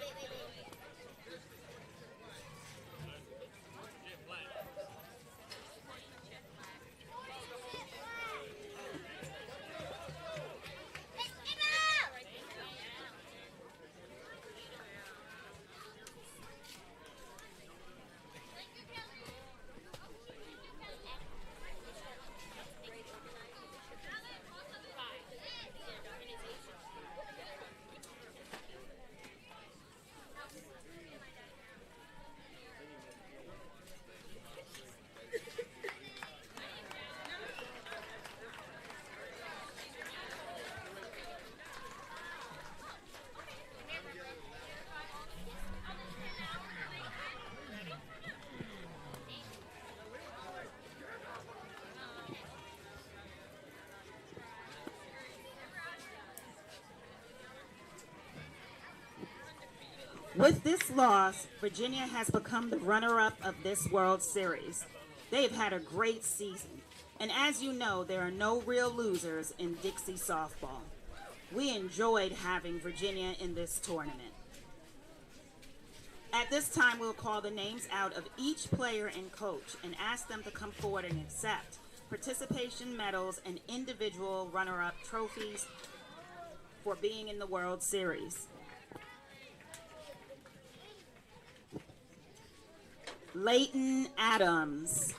With this loss, Virginia has become the runner-up of this World Series. They've had a great season, and as you know, there are no real losers in Dixie softball. We enjoyed having Virginia in this tournament. At this time, we'll call the names out of each player and coach and ask them to come forward and accept participation medals and individual runner-up trophies for being in the World Series. Leighton Adams.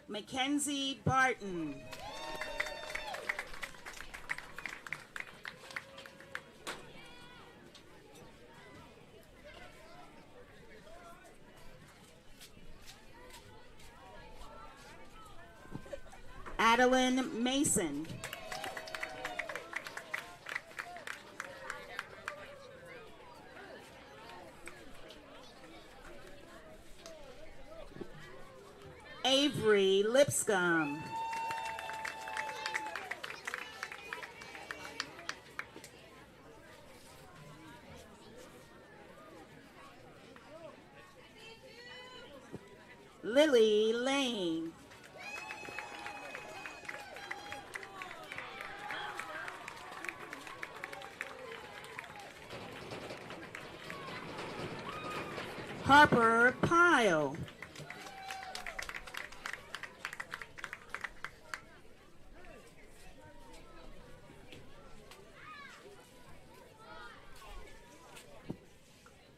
Mackenzie Barton. Adeline Mason. Avery Lipscomb. Lily Lane. Harper Pyle.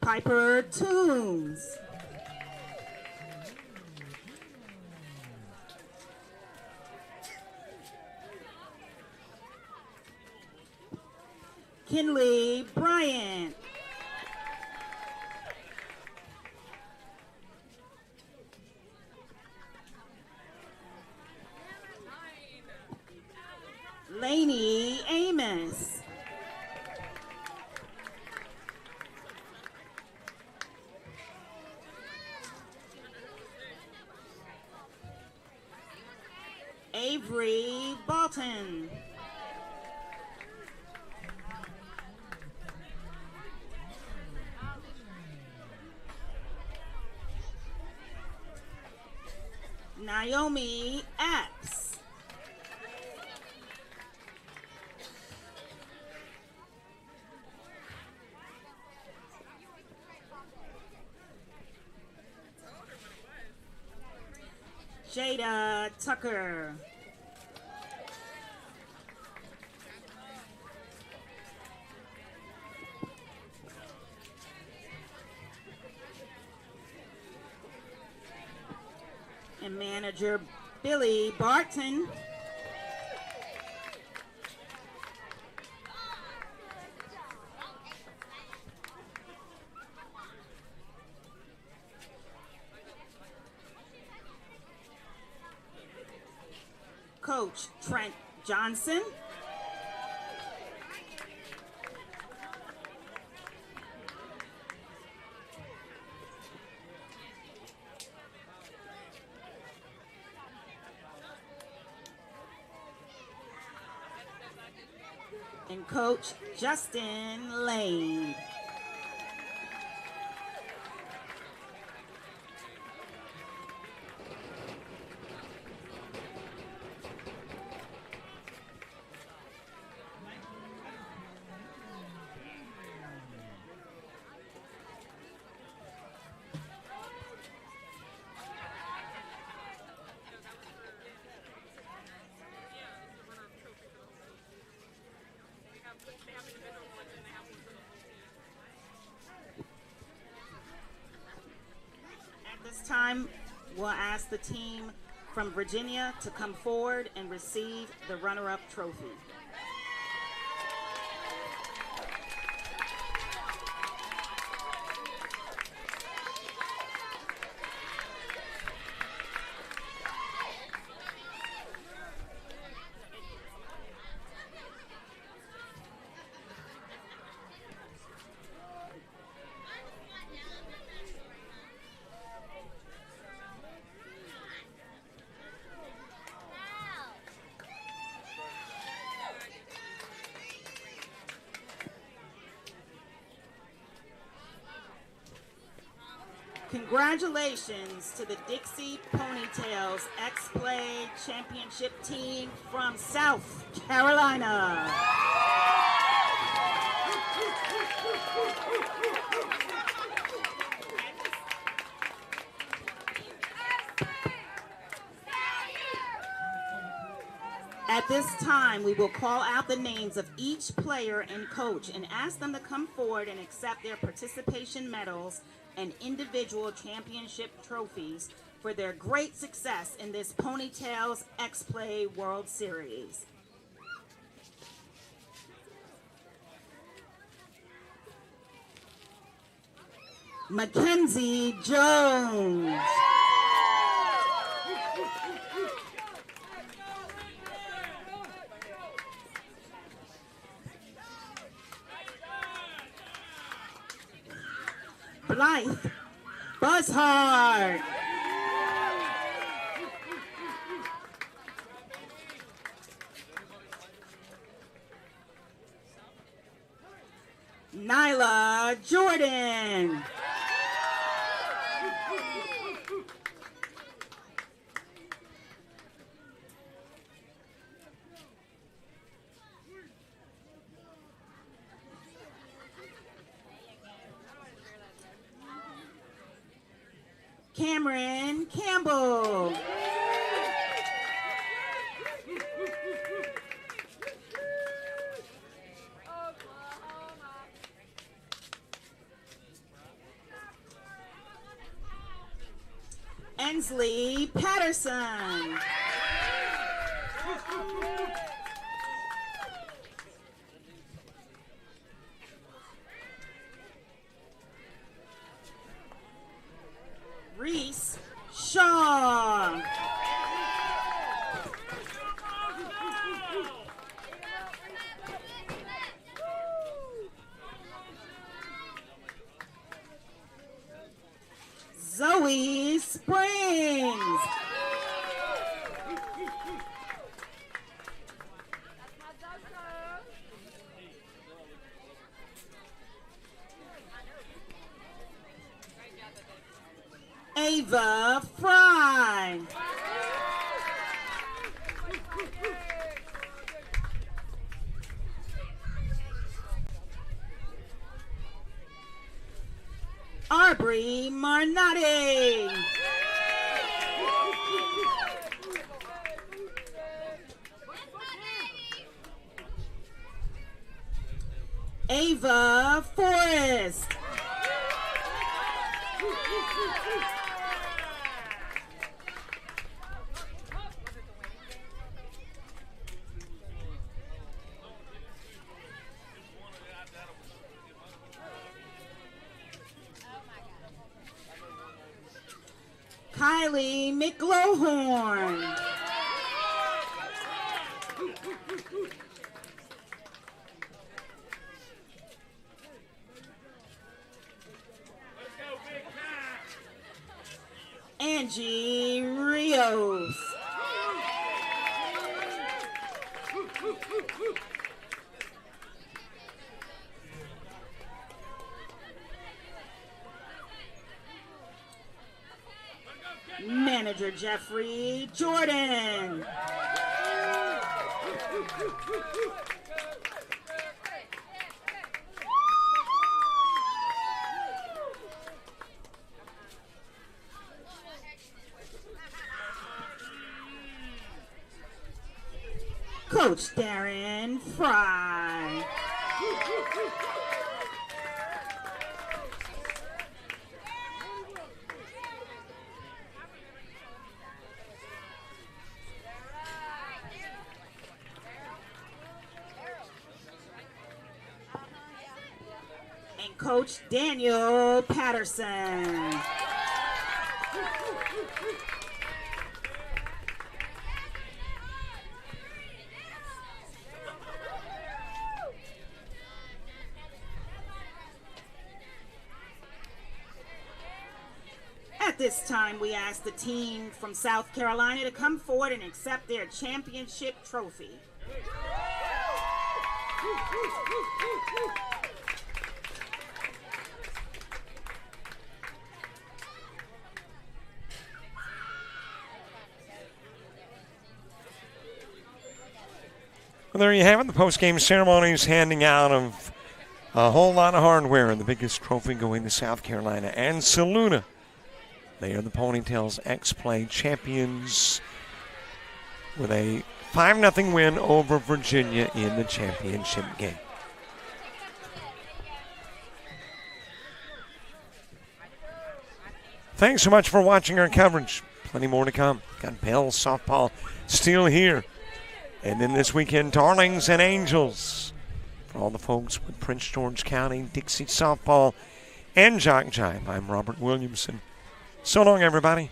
Piper Toombs. Kinley Bryant. Lainey Amos. Avery Bolton. Naomi Epps. Jada Tucker. And manager Billy Barton. Coach Trent Johnson. And Coach Justin Lane. Time, we'll ask the team from Virginia to come forward and receive the runner-up trophy. Congratulations to the Dixie Ponytails Xplay Championship team from South Carolina. At this time, we will call out the names of each player and coach and ask them to come forward and accept their participation medals and individual championship trophies for their great success in this Ponytails Xplay World Series. Mackenzie Jones. Blythe Buzzhart. Nyla Jordan. Cameron Campbell. Ensley Patterson. Reese Shaw. Zoe Springs. Ava Fry. Aubrey Marnotti. Ava Forrest. Kylie McLohorn. Angie Rios. Manager Jeffrey Jordan. Coach Darren Fry. And Coach Daniel Patterson. At this time, we ask the team from South Carolina to come forward and accept their championship trophy. there you have it. The post-game ceremonies handing out of a whole lot of hardware, and the biggest trophy going to South Carolina and Saluna. They are the Ponytails Xplay champions with a 5-0 win over Virginia in the championship game. Thanks so much for watching our coverage. Plenty more to come. Got Bell softball still here. And then this weekend, Darlings and Angels. For all the folks with Prince George County, Dixie softball, and JockJive, I'm Robert Williamson. So long, everybody.